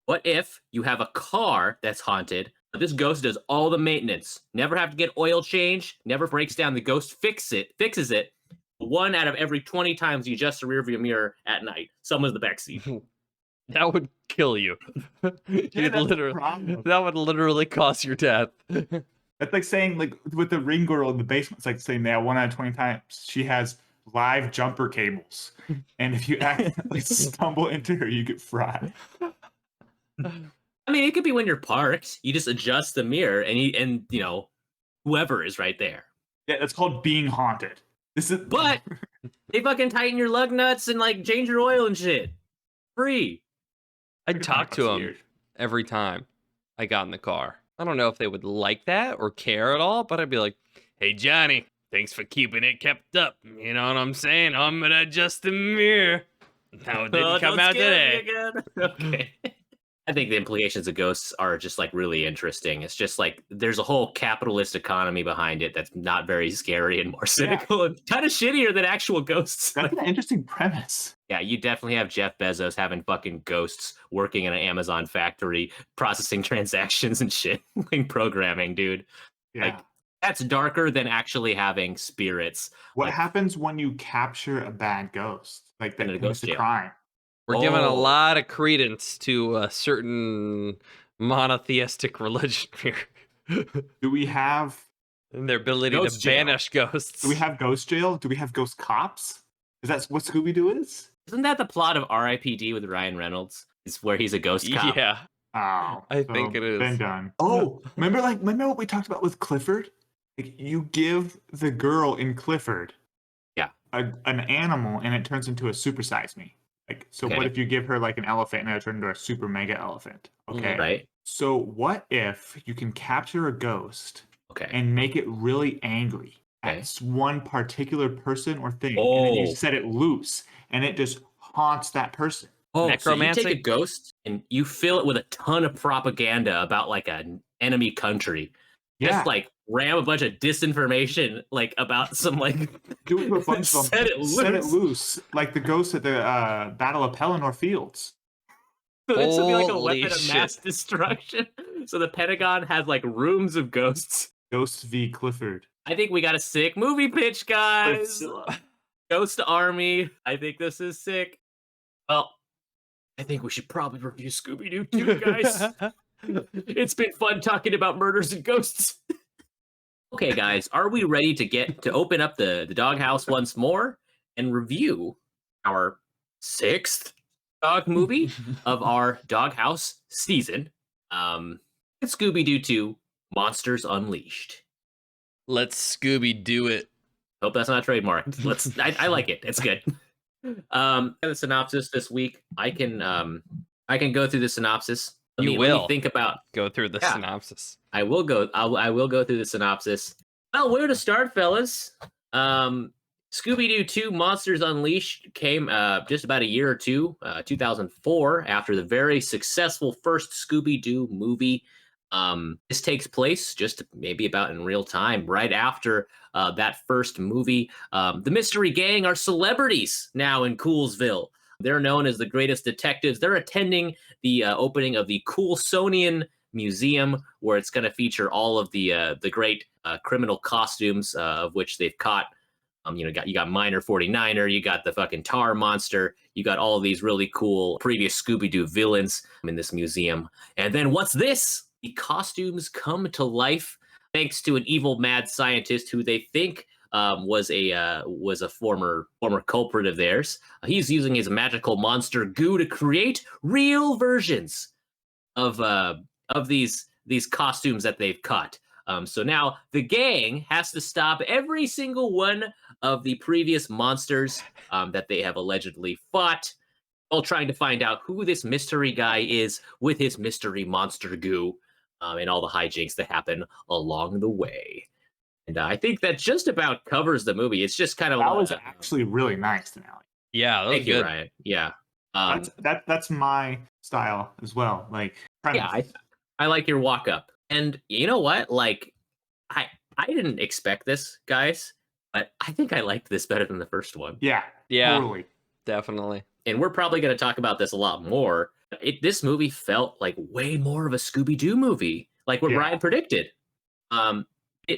What if you have a car that's haunted, but this ghost does all the maintenance, never have to get oil changed, never breaks down, the ghost fixes it. 1 out of every 20 times you adjust the rearview mirror at night, someone's in the backseat. That would kill you. That would literally cause your death. That's like saying, like, with the ring girl in the basement, it's like saying that 1 out of 20 times she has live jumper cables. And if you accidentally stumble into her, you get fried. I mean, it could be when you're parked. You just adjust the mirror, and whoever is right there. Yeah, that's called being haunted. This is But they fucking tighten your lug nuts and like change your oil and shit. Free. I'd talk to $100 a them year. every time I got in the car. I don't know if they would like that or care at all, but I'd be like, "Hey Johnny, thanks for keeping it kept up. You know what I'm saying? I'm gonna adjust the mirror. No, it didn't come don't out scare me today." again. Okay. I think the implications of ghosts are just like really interesting. It's just like there's a whole capitalist economy behind it that's not very scary and more cynical and kind of shittier than actual ghosts. That's an interesting premise. Yeah, you definitely have Jeff Bezos having fucking ghosts working in an Amazon factory, processing transactions and shit, like programming, dude. Yeah. Like that's darker than actually having spirits. What like, happens when you capture a bad ghost? Like that Send it to commits ghost a jail. crime. We're giving a Oh. lot of credence to a certain monotheistic religion here. Do we have And their ability Ghost to jail. banish ghosts. do we have ghost jail? Do we have ghost cops? Is that what Scooby Doo is? Isn't that the plot of R.I.P.D. with Ryan Reynolds? Is where he's a ghost cop. Yeah. Oh, I think it is. Been done. Oh, remember what we talked about with Clifford? Like you give the girl in Clifford, Yeah. an animal, and it turns into a supersize me. Like, so Okay. what if you give her like an elephant and it turns into a super mega elephant? Okay. Right? So what if you can capture a ghost Okay. and make it really angry Okay. at one particular person or thing, and then you Oh. set it loose, and it just haunts that person? Oh, so you Necromancy? take a ghost and you fill it with a ton of propaganda about like an enemy country. Yeah, Just like ram a bunch of disinformation like about some like do it to a bunch of them. set it Set it loose. loose, like the ghost at the Battle of Pelennor Fields. So this would be like a Holy weapon of shit. mass destruction. So the Pentagon has like rooms of ghosts. Ghost v. Clifford. I think we got a sick movie pitch, guys. Ghost Army. I think this is sick. Well, I think we should probably review Scooby Doo too, guys. It's been fun talking about murders and ghosts. Okay, guys, are we ready to open up the doghouse once more and review our 6th dog movie of our doghouse season? Scooby Doo 2: Monsters Unleashed. Let's Scooby Doo it. Hope that's not trademarked. I like it. It's good. The synopsis this week. I can go through the synopsis. Let me think about. Go through the Yeah. synopsis. I will go through the synopsis. Well, where to start, fellas? Scooby-Doo 2: Monsters Unleashed came just about a year or two, 2004, after the very successful first Scooby-Doo movie. This takes place just maybe about in real time, right after that first movie. The Mystery Gang are celebrities now in Coolsville. They're known as the greatest detectives. They're attending the opening of the Coulsonian Museum, where it's going to feature all of the great criminal costumes of which they've caught. You got Miner 49er, you got the fucking Tar Monster, you got all of these really cool previous Scooby-Doo villains in this museum. And then what's this? The costumes come to life thanks to an evil mad scientist who they think was a former culprit of theirs. He's using his magical monster goo to create real versions of these costumes that they've caught. So now the gang has to stop every single one of the previous monsters that they have allegedly fought, all trying to find out who this mystery guy is with his mystery monster goo, and all the hijinks that happen along the way. And I think that just about covers the movie. It's just kind of That was actually really nice, Denali. Yeah, that was thank you, good. Ryan. Yeah, That's my style as well. Like, yeah, I like your walk up. And you know what? Like, I didn't expect this, guys, but I think I liked this better than the first one. yeah, Yeah, totally. definitely. And we're probably going to talk about this a lot more. This movie felt like way more of a Scooby-Doo movie, like what Yeah. Ryan predicted.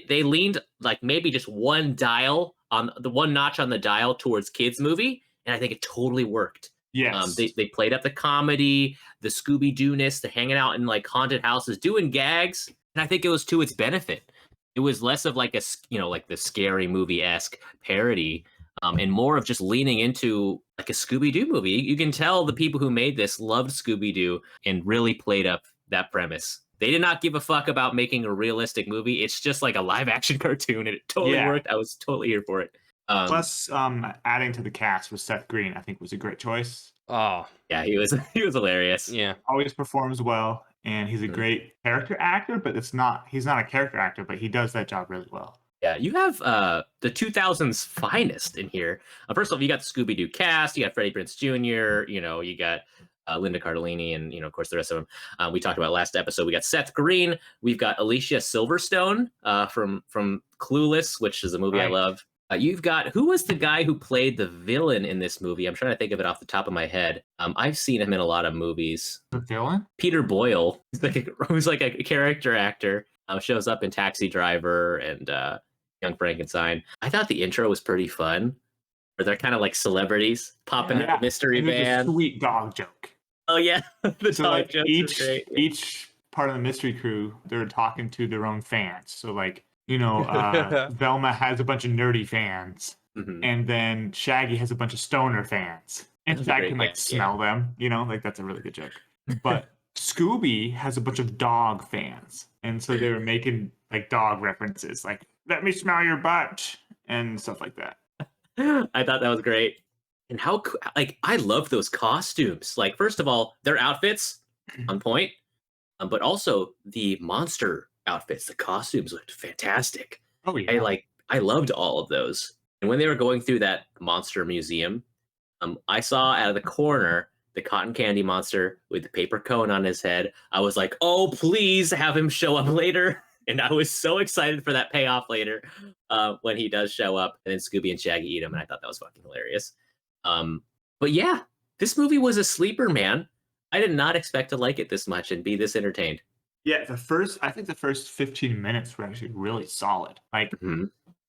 They leaned like maybe just one notch on the dial towards kids movie, and I think it totally worked. Yes. They played up the comedy, the Scooby-Doo-ness, the hanging out in like haunted houses, doing gags, and I think it was to its benefit. It was less of like like the scary movie-esque parody, and more of just leaning into like a Scooby-Doo movie. You can tell the people who made this loved Scooby-Doo and really played up that premise. They did not give a fuck about making a realistic movie. It's just like a live action cartoon, and it totally worked. I was totally here for it. Plus, adding to the cast with Seth Green, I think was a great choice. Oh, yeah, he was hilarious. Yeah, always performs well, and he's a great character actor. But he's not a character actor, but he does that job really well. Yeah, you have the 2000s finest in here. First of all, you got the Scooby Doo cast. You got Freddie Prinze Jr. You got Linda Cardellini, and of course the rest of them. We talked about last episode. We got Seth Green. We've got Alicia Silverstone from Clueless, which is a movie I love. You've got, who was the guy who played the villain in this movie? I'm trying to think of it off the top of my head. I've seen him in a lot of movies. The villain? Peter Boyle. Who's like a character actor. Shows up in Taxi Driver and Young Frankenstein. I thought the intro was pretty fun. Where they're kind of like celebrities popping in the mystery van. A sweet dog joke. Oh yeah, the so dog like jokes each are great. each part of the mystery crew, they're talking to their own fans. So like, Velma has a bunch of nerdy fans, and then Shaggy has a bunch of stoner fans. And Shaggy can like smell them, like that's a really good joke. But Scooby has a bunch of dog fans, and so they were making like dog references, like "Let me smell your butt" and stuff like that. I thought that was great. And how, like, I love those costumes. Like, first of all, their outfits on point, but also the monster outfits, the costumes looked fantastic. Oh yeah. I loved all of those. And when they were going through that monster museum, I saw out of the corner the cotton candy monster with the paper cone on his head. I was like, oh, please have him show up later. And I was so excited for that payoff later when he does show up, and then Scooby and Shaggy eat him, and I thought that was fucking hilarious. But yeah, this movie was a sleeper, man. I did not expect to like it this much and be this entertained. Yeah, I think the first 15 minutes were actually really solid. Like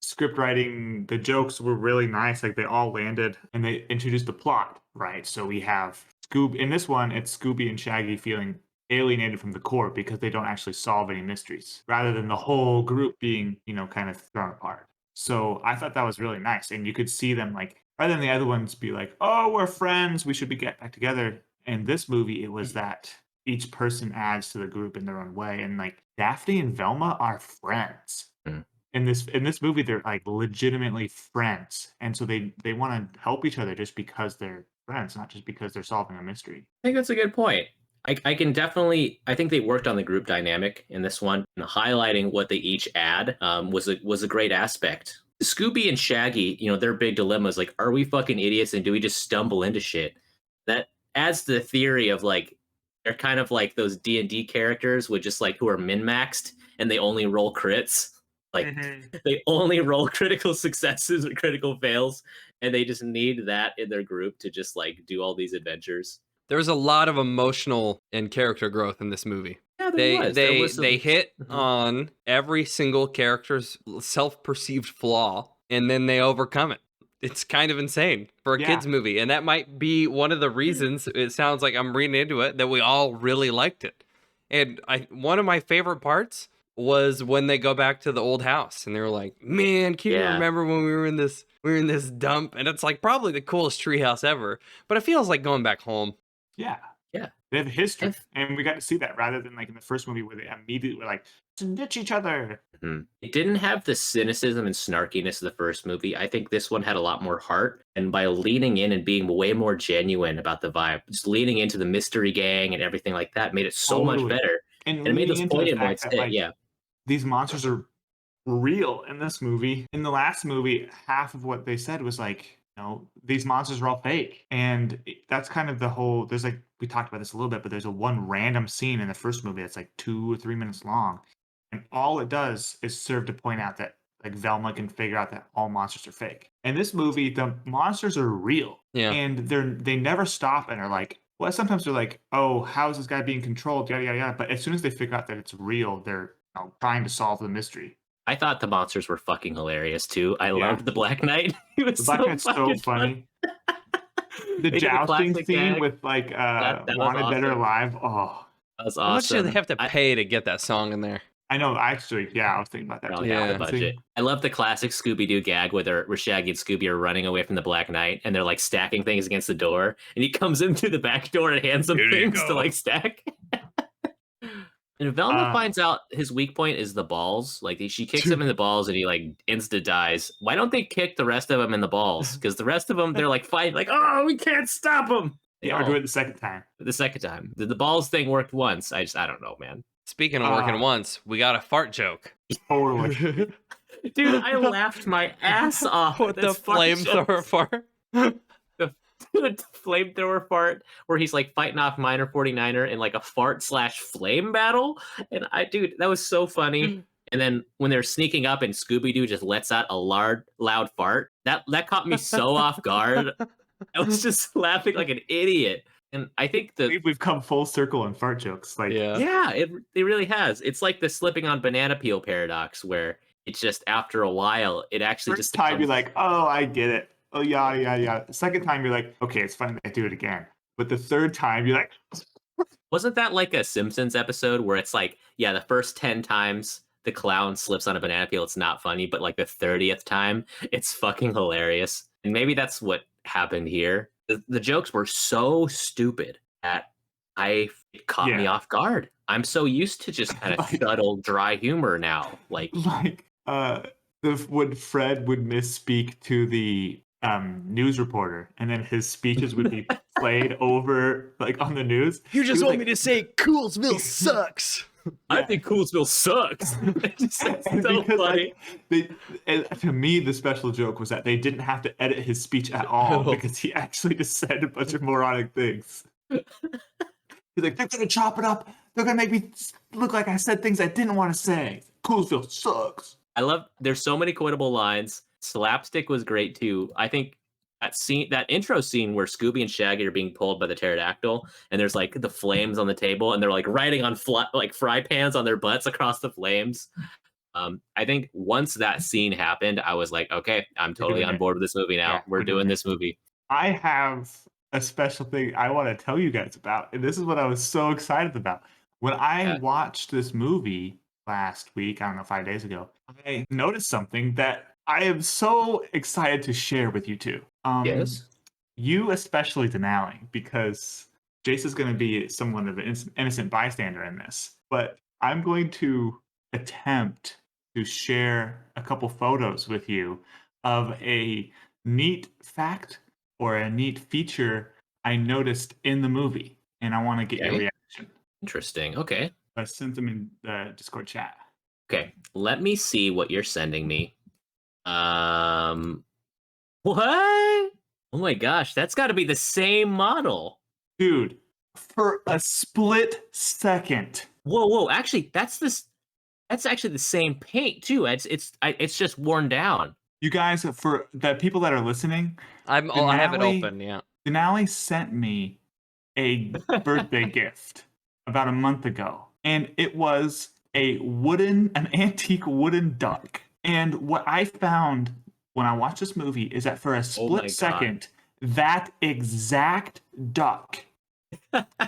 script writing, the jokes were really nice. Like they all landed, and they introduced the plot, right? So we have Scooby in this one. It's Scooby and Shaggy feeling alienated from the court because they don't actually solve any mysteries, rather than the whole group being, kind of thrown apart. So I thought that was really nice, and you could see them like, rather than the other ones be like, oh, we're friends, we should get back together. In this movie, it was that each person adds to the group in their own way, and like Daphne and Velma are friends. In this movie, they're like legitimately friends, and so they want to help each other just because they're friends, not just because they're solving a mystery. I think that's a good point. I think they worked on the group dynamic in this one, and highlighting what they each add was a great aspect. Scooby and Shaggy, their big dilemma is like, are we fucking idiots and do we just stumble into shit? That adds to the theory of like, they're kind of like those D&D characters with just like who are min-maxed and they only roll crits. Like they only roll critical successes or critical fails, and they just need that in their group to just like do all these adventures. There's a lot of emotional and character growth in this movie. Yeah, they hit on every single character's self-perceived flaw, and then they overcome it. It's kind of insane for a kids movie, and that might be one of the reasons, it sounds like I'm reading into it, that we all really liked it. And one of my favorite parts was when they go back to the old house, and they were like, man, can you remember when we were in this dump? And it's like probably the coolest treehouse ever, but it feels like going back home. Yeah. They have history, and we got to see that rather than like in the first movie where they immediately were like, ditch each other. It didn't have the cynicism and snarkiness of the first movie. I think this one had a lot more heart, and by leaning in and being way more genuine about the vibe, just leaning into the mystery gang and everything like that made it so much better. And it made those poignant points. These monsters are real in this movie. In the last movie, half of what they said was like, these monsters are all fake. And that's kind of the whole, there's like, we talked about this a little bit, but there's one random scene in the first movie that's like 2 or 3 minutes long. And all it does is serve to point out that like Velma can figure out that all monsters are fake. In this movie, the monsters are real. Yeah. And they never stop and are like, well, sometimes they're like, oh, how is this guy being controlled? Yada, yada, yada. But as soon as they figure out that it's real, they're trying to solve the mystery. I thought the monsters were fucking hilarious too. I loved the Black Knight. He was the Black Knight's so funny. The jousting scene with like that Wanted awesome. Dead or Alive. Oh, that was How much awesome. do they have to pay to get that song in there? I know. Actually, I was thinking about that. Probably Too. half the budget. I love the classic Scooby Doo gag where Shaggy and Scooby are running away from the Black Knight, and they're like stacking things against the door, and he comes in through the back door and hands them things to like stack. And Velma finds out his weak point is the balls. Like she kicks him in the balls and he like insta dies. Why don't they kick the rest of them in the balls? Because the rest of them they're like fighting, like, oh, we can't stop him. Yeah, or do it the second time. The second time, the balls thing worked once. I don't know, man. Speaking of working once, we got a fart joke. Totally. Dude, I laughed my ass off. With the flamethrower fart. The flamethrower fart where he's like fighting off Minor 49er in like a fart/flame battle. And that was so funny. And then when they're sneaking up and Scooby Doo just lets out a loud fart, that caught me so off guard. I was just laughing like an idiot. And I think we've come full circle on fart jokes. Like, yeah, it really has. It's like the slipping on banana peel paradox, where it's just after a while, it actually first just time you're like, oh, I get it. Oh, yeah. The second time you're like, okay, it's funny I do it again. But the third time you're like, wasn't that like a Simpsons episode where it's like, yeah, the first 10 times the clown slips on a banana peel, it's not funny, but like the 30th time, it's fucking hilarious. And maybe that's what happened here. The jokes were so stupid that it caught me off guard. I'm so used to just kind of subtle, dry humor now. When Fred would misspeak to the news reporter, and then his speeches would be played over like on the news. You just want me to say Coolsville sucks. I think Coolsville sucks. It's so funny. To me, the special joke was that they didn't have to edit his speech at all because he actually just said a bunch of moronic things. He's like, they're gonna chop it up. They're gonna make me look like I said things I didn't want to say. Coolsville sucks. There's so many quotable lines. Slapstick was great too. I think that intro scene where Scooby and Shaggy are being pulled by the pterodactyl, and there's like the flames on the table, and they're like riding on fry pans on their butts across the flames. I think once that scene happened, I was like, okay, I'm totally on board with this movie now. We're doing this movie. I have a special thing I want to tell you guys about, and this is what I was so excited about. When I watched this movie last week, I don't know, 5 days ago, I noticed something that I am so excited to share with you two. Yes. You especially, Denali, because Jace is going to be someone of an innocent bystander in this. But I'm going to attempt to share a couple photos with you of a neat fact or a neat feature I noticed in the movie. And I want to get your reaction. Interesting. Okay. I sent them in the Discord chat. Okay. Let me see what you're sending me. What? Oh my gosh, that's got to be the same model. Dude, for a split second. Whoa, actually, that's actually the same paint too. It's just worn down. You guys, for the people that are listening, I have it open, yeah. Denali sent me a birthday gift about a month ago, and it was an antique wooden duck. And what I found when I watched this movie is that for a split second, that exact duck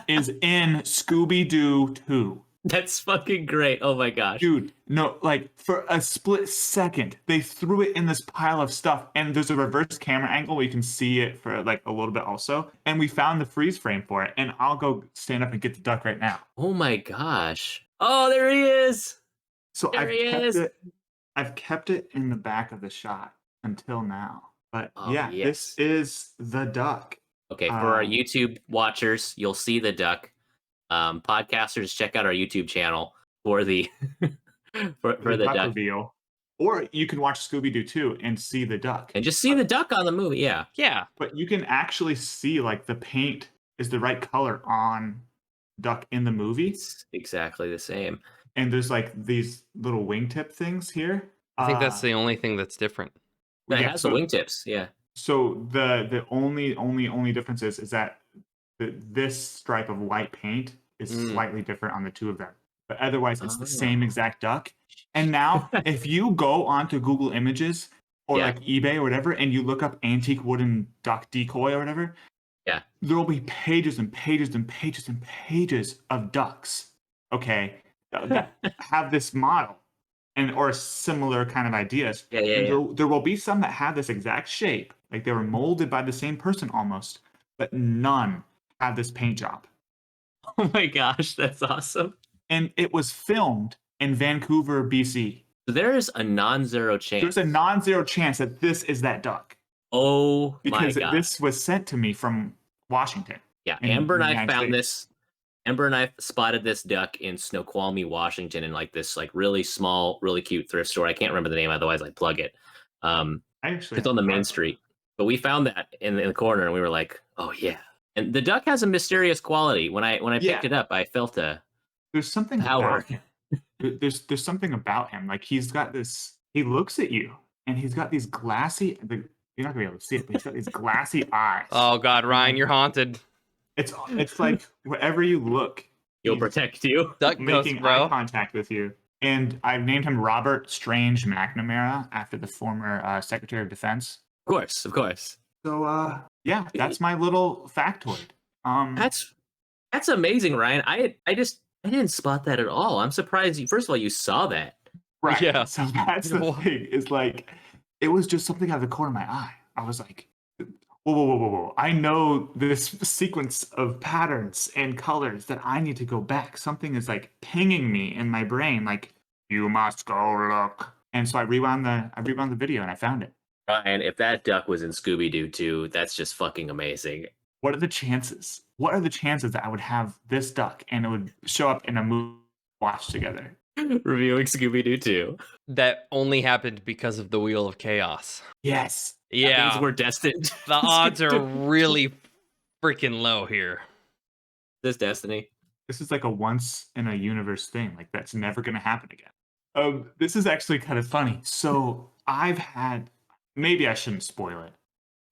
is in Scooby Doo 2. That's fucking great. Oh my gosh. Dude, no, like for a split second, they threw it in this pile of stuff, and there's a reverse camera angle where you can see it for like a little bit also. And we found the freeze frame for it, and I'll go stand up and get the duck right now. Oh my gosh. Oh, there he is. So I've kept it in the back of the shot until now. But this is the duck. Okay, for our YouTube watchers, you'll see the duck. Podcasters, check out our YouTube channel for the for the duck reveal. Or you can watch Scooby Doo 2 and see the duck. And just see the duck on the movie, yeah. Yeah. But you can actually see like the paint is the right color on duck in the movie. It's exactly the same. And there's like these little wingtip things here. I think that's the only thing that's different. It has the wingtips, yeah. So the only difference is that this stripe of white paint is slightly different on the two of them. But otherwise, it's the same exact duck. And now, if you go onto Google Images or like eBay or whatever, and you look up antique wooden duck decoy or whatever, there will be pages and pages and pages and pages of ducks, that have this model or similar kind of ideas. There will be some that have this exact shape, like they were molded by the same person almost, but none have this paint job. Oh my gosh, that's awesome. and it was filmed in Vancouver, BC. So there is a non-zero chance. There's a non-zero chance that this is that duck. Oh my Because god! this was sent to me from Washington. Yeah, in Amber and the I United found States. this. Amber and I spotted this duck in Snoqualmie, Washington, in like this like really small, really cute thrift store. I can't remember the name, otherwise I'd plug it. Actually, It's on the main street. But we found that in the corner, and we were like, "Oh yeah!" And the duck has a mysterious quality. When I picked it up, I felt a There's something power. about him. There's something about him. Like he's got this. He looks at you, and he's got these glassy. You're not gonna be able to see it, but he's got these glassy eyes. Oh God, Ryan, you're haunted. It's like wherever you look, He'll he's protect you. Duck ghost, making bro. eye contact with you. And I've named him Robert Strange McNamara after the former Secretary of Defense. Of course, of course. So yeah, that's my little factoid. That's amazing, Ryan. I didn't spot that at all. I'm surprised. First of all, you saw that. Right. Yeah. So that's the thing. Is like it was just something out of the corner of my eye. I was like, whoa. I know this sequence of patterns and colors that I need to go back. Something is like pinging me in my brain, like, you must go look. And so I rewound the video and I found it. Ryan, if that duck was in Scooby Doo too, that's just fucking amazing. What are the chances? What are the chances that I would have this duck and it would show up in a movie watch together? Reviewing Scooby Doo too. That only happened because of the Wheel of Chaos. Yes. Yeah, Things were destined. the odds are really freaking low here. This destiny. This is like a once in a universe thing. Like that's never going to happen again. This is actually kind of funny. So maybe I shouldn't spoil it.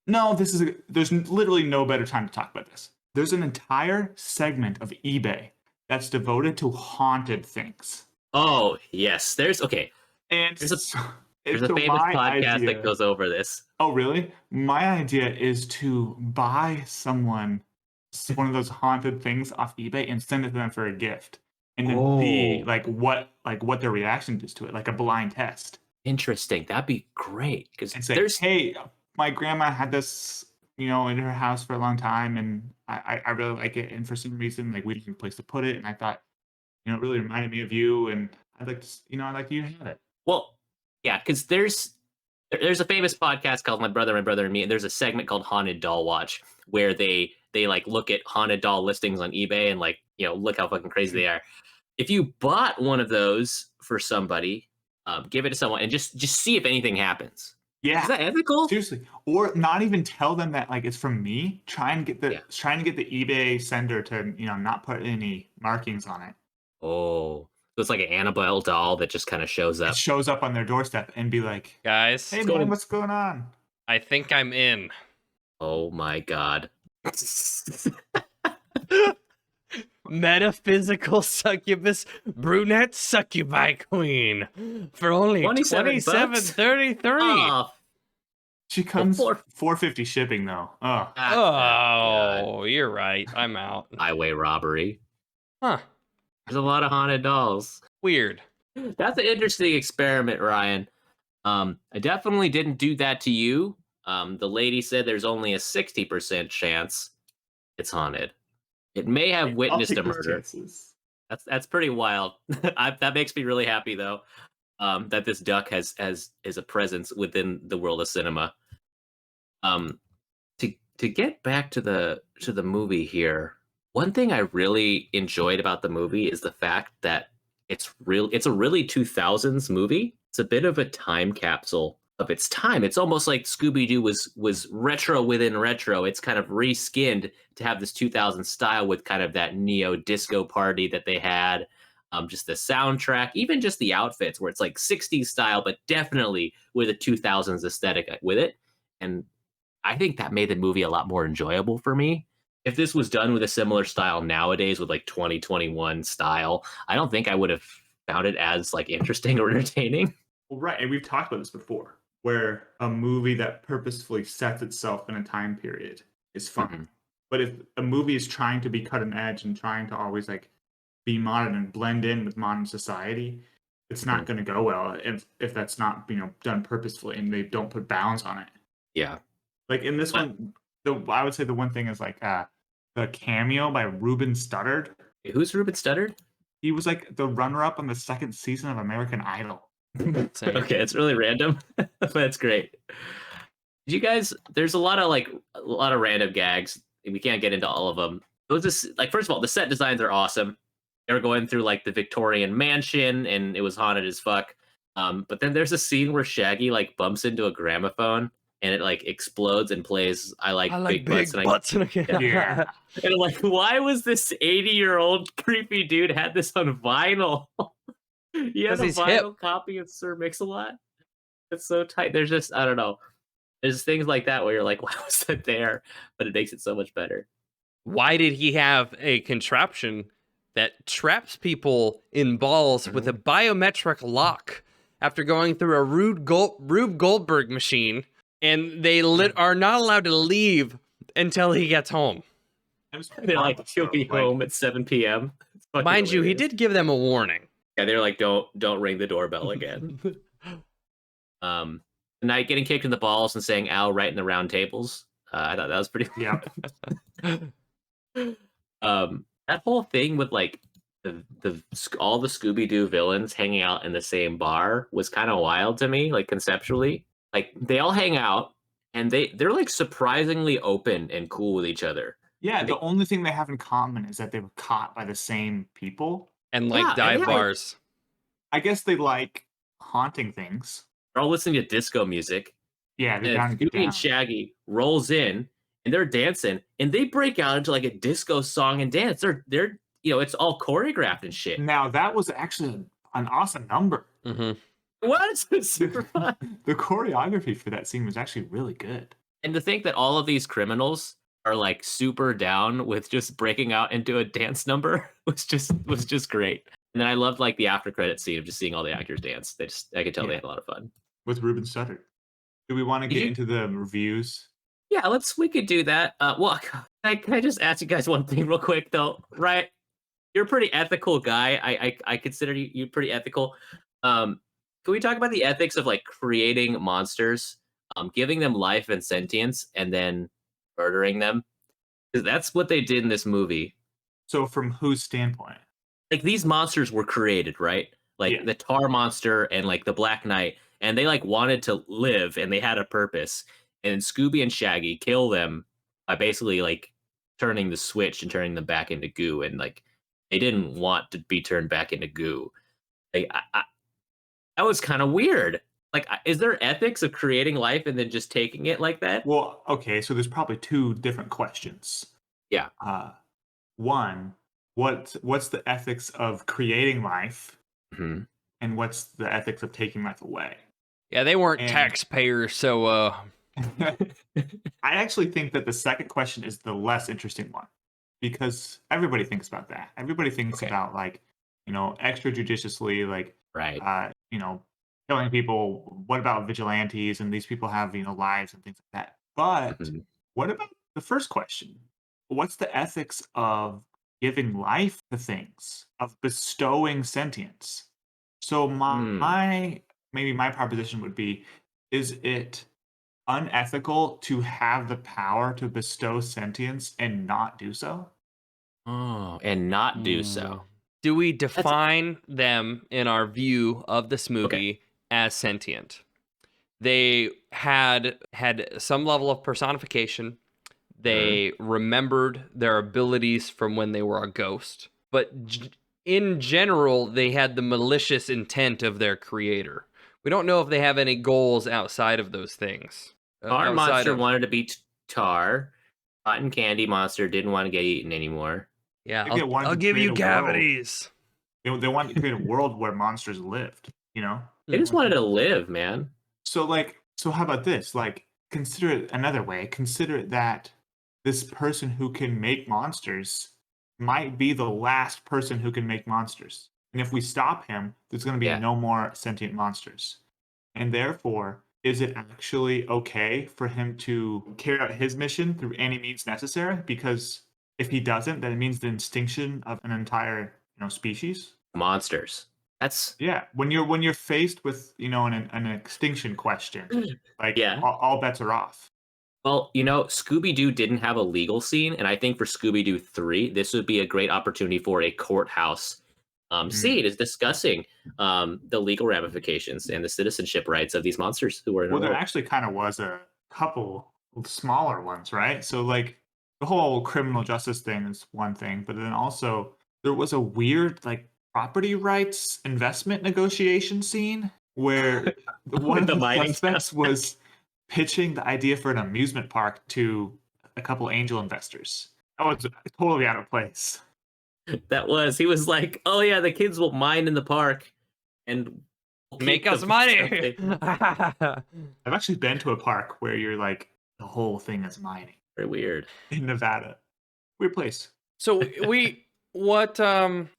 No, there's literally no better time to talk about this. There's an entire segment of eBay that's devoted to haunted things. Oh yes, And there's a so famous podcast that goes over this. Oh, really? My idea is to buy someone one of those haunted things off eBay and send it to them for a gift, and then see what their reaction is to it, like a blind test. Interesting. That'd be great because And say, hey, my grandma had this, in her house for a long time, and I really like it, and for some reason, like we didn't have a place to put it, and I thought, it really reminded me of you, and I'd like to, I'd like you to have it. Well, yeah, because there's a famous podcast called My Brother and Me, and there's a segment called Haunted Doll Watch where they like look at haunted doll listings on eBay and like look how fucking crazy they are. If you bought one of those for somebody, give it to someone and just see if anything happens. Yeah, is that ethical? Seriously, or not even tell them that like it's from me. Trying to get the eBay sender to not put any markings on it. Oh. So it's like an Annabelle doll that just kind of shows up. It shows up on their doorstep and be like, guys, hey man, what's going on? I think I'm in. Oh my god. Metaphysical succubus brunette succubi queen for only $27.33. Oh, She comes $4.50 shipping though. Oh, oh, you're right. I'm out. Highway robbery. Huh. There's a lot of haunted dolls. Weird. That's an interesting experiment, Ryan. I definitely didn't do that to you. The lady said there's only a 60% chance it's haunted. It may have witnessed a murder. That's pretty wild. That makes me really happy though. That this duck is a presence within the world of cinema. To get back to the movie here. One thing I really enjoyed about the movie is the fact that it's a really 2000s movie. It's a bit of a time capsule of its time. It's almost like Scooby Doo was retro within retro. It's kind of reskinned to have this 2000 style with kind of that neo disco party that they had. Just the soundtrack, even just the outfits where it's like 60s style, but definitely with a 2000s aesthetic with it. And I think that made the movie a lot more enjoyable for me. If this was done with a similar style nowadays with like 2021 style, I don't think I would have found it as like interesting or entertaining. Well, right. And we've talked about this before, where a movie that purposefully sets itself in a time period is fun. Mm-hmm. But if a movie is trying to be cutting edge and trying to always like be modern and blend in with modern society, it's not going to go well if that's not done purposefully and they don't put bounds on it. Yeah. Like in this one, I would say the one thing is like the cameo by Ruben Studdard. Who's Ruben Studdard? He was like the runner-up on the second season of American Idol. Same. Okay, it's really random. But that's great. Did you guys? There's a lot of random gags. We can't get into all of them. It was just like, first of all, the set designs are awesome. They were going through like the Victorian mansion, and it was haunted as fuck. But then there's a scene where Shaggy like bumps into a gramophone, and it like explodes and plays "I like big butts." Yeah. And I'm like, why was this 80-year-old creepy dude had this on vinyl? He has 'Cause a he's vinyl hip. copy of Sir Mix-a-Lot. It's so tight. There's just, I don't know. There's things like that where you're like, why was that there? But it makes it so much better. Why did he have a contraption that traps people in balls with a biometric lock after going through a Rube Goldberg machine, and they are not allowed to leave until he gets home? They're like, he'll be home at 7 p.m. It's fucking Mind you, he hilarious. did give them a warning. Yeah, they're like, don't ring the doorbell again. The night getting kicked in the balls and saying "ow" right in the round tables. I thought that was pretty. Yeah. That whole thing with like all the Scooby Doo villains hanging out in the same bar was kind of wild to me. Like conceptually, like they all hang out and they're like surprisingly open and cool with each other. Yeah, the only thing they have in common is that they were caught by the same people. And like Yeah, dive yeah. bars. I guess they like haunting things. They're all listening to disco music. Yeah, they're And down to get Scooby and down. Shaggy rolls in and they're dancing and they break out into like a disco song and dance. They're it's all choreographed and shit. Now that was actually an awesome number. What? It's super fun. The choreography for that scene was actually really good. And to think that all of these criminals are like super down with just breaking out into a dance number was just great. And then I loved like the after credit scene of just seeing all the actors dance. I could tell they had a lot of fun. With Ruben Studdard. Do we want to get into the reviews? Yeah, we could do that. Well, can I just ask you guys one thing real quick though? Right, you're a pretty ethical guy. I consider you pretty ethical. Can we talk about the ethics of like creating monsters, giving them life and sentience, and then murdering them? Because that's what they did in this movie. So from whose standpoint? Like these monsters were created, right? Like the Tar Monster and like the Black Knight, and they like wanted to live and they had a purpose. And Scooby and Shaggy kill them by basically like turning the switch and turning them back into goo. And like they didn't want to be turned back into goo. Like, that was kind of weird. Like, is there ethics of creating life and then just taking it like that? Well, okay, so there's probably two different questions. Yeah. One, what's the ethics of creating life, and what's the ethics of taking life away? Yeah, they weren't taxpayers, so I actually think that the second question is the less interesting one, because everybody thinks about that. Everybody thinks about like, extrajudiciously, like, right. Killing people. What about vigilantes? And these people have, lives and things like that. But what about the first question? What's the ethics of giving life to things, of bestowing sentience? So my proposition would be, is it unethical to have the power to bestow sentience and not do so? Oh, and not do so. Do we define them in our view of this movie as sentient? They had some level of personification. They remembered their abilities from when they were a ghost. But in general, they had the malicious intent of their creator. We don't know if they have any goals outside of those things. Tar Monster wanted to be Tar. Cotton Candy Monster didn't want to get eaten anymore. Yeah, I'll give you cavities. They wanted to create a world where monsters lived, They just wanted to live, man. So how about this? Like, consider it another way. Consider it that this person who can make monsters might be the last person who can make monsters. And if we stop him, there's going to be no more sentient monsters. And therefore, is it actually okay for him to carry out his mission through any means necessary? Because if he doesn't, then it means the extinction of an entire, species. Monsters. That's when you're faced with an extinction question, like all bets are off. Well, Scooby Doo didn't have a legal scene, and I think for Scooby Doo 3, this would be a great opportunity for a courthouse scene is discussing the legal ramifications and the citizenship rights of these monsters who were in Well, the there world. actually kind of was a couple of smaller ones, right? So, like, the whole criminal justice thing is one thing, but then also there was a weird, like, property rights investment negotiation scene where one of the the mining suspects stuff. was pitching the idea for an amusement park to a couple angel investors. That was totally out of place. He was like, oh yeah, the kids will mine in the park and we'll Make keep us the money. I've actually been to a park where you're like, the whole thing is mining Very weird. in Nevada. Weird place. So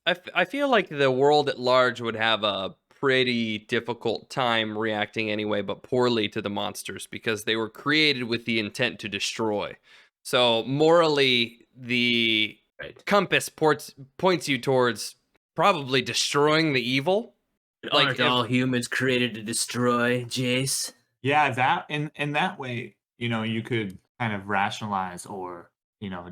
I feel like the world at large would have a pretty difficult time reacting anyway, but poorly to the monsters because they were created with the intent to destroy. So morally, the Right. compass points you towards probably destroying the evil. Like, Aren't if- all humans created to destroy, Jace? Yeah, that in that way, you could kind of rationalize or,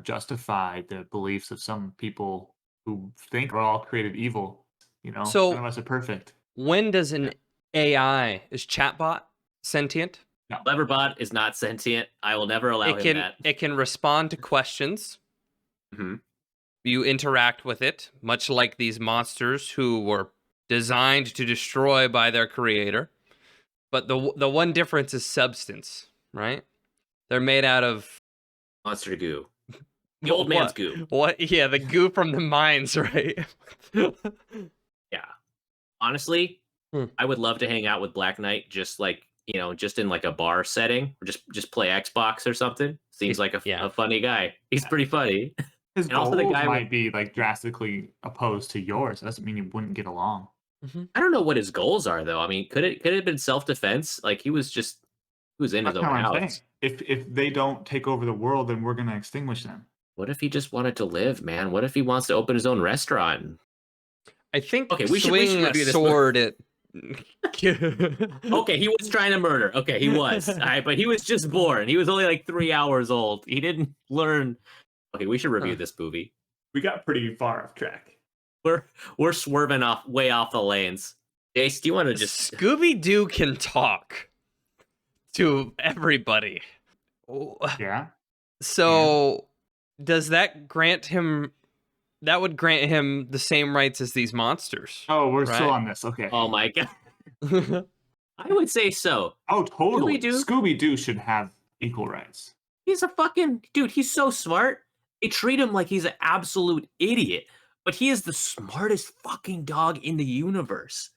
justify the beliefs of some people who think we're all created evil. So- None of us are perfect. When does an AI, is chatbot sentient? Cleverbot is not sentient. I will never allow him that. It can respond to questions. Mhm. You interact with it, much like these monsters who were designed to destroy by their creator. But the one difference is substance, right? They're made out of Monster goo. The old man's goo. What? Yeah, the goo from the mines, right? Yeah. Honestly, Hmm. I would love to hang out with Black Knight just like, just in like a bar setting or just play Xbox or something. Seems like a funny guy. He's pretty funny. His And also the goals guy might with- be like drastically opposed to yours. That doesn't mean you wouldn't get along. I don't know what his goals are though. I mean, could it have been self-defense? Like he was in That's his own kinda what I'm saying. house. If they don't take over the world, then we're gonna extinguish them. What if he just wanted to live, man? What if he wants to open his own restaurant? I think Okay, we should swinging a review this sword at. Okay, he was trying to murder. Okay, he was. All right, but he was just born. He was only like 3 hours old. He didn't learn. Okay, we should review this movie. We got pretty far off track. We're swerving way off the lanes. Jace, do you want to just Scooby Doo can talk to everybody. Yeah. So does that grant him? That would grant him the same rights as these monsters. Oh, we're Right. still on this. Okay. Oh my god. I would say so. Oh, totally. Scooby-Doo? Scooby-Doo should have equal rights. He's a fucking dude. He's so smart. They treat him like he's an absolute idiot, but he is the smartest fucking dog in the universe.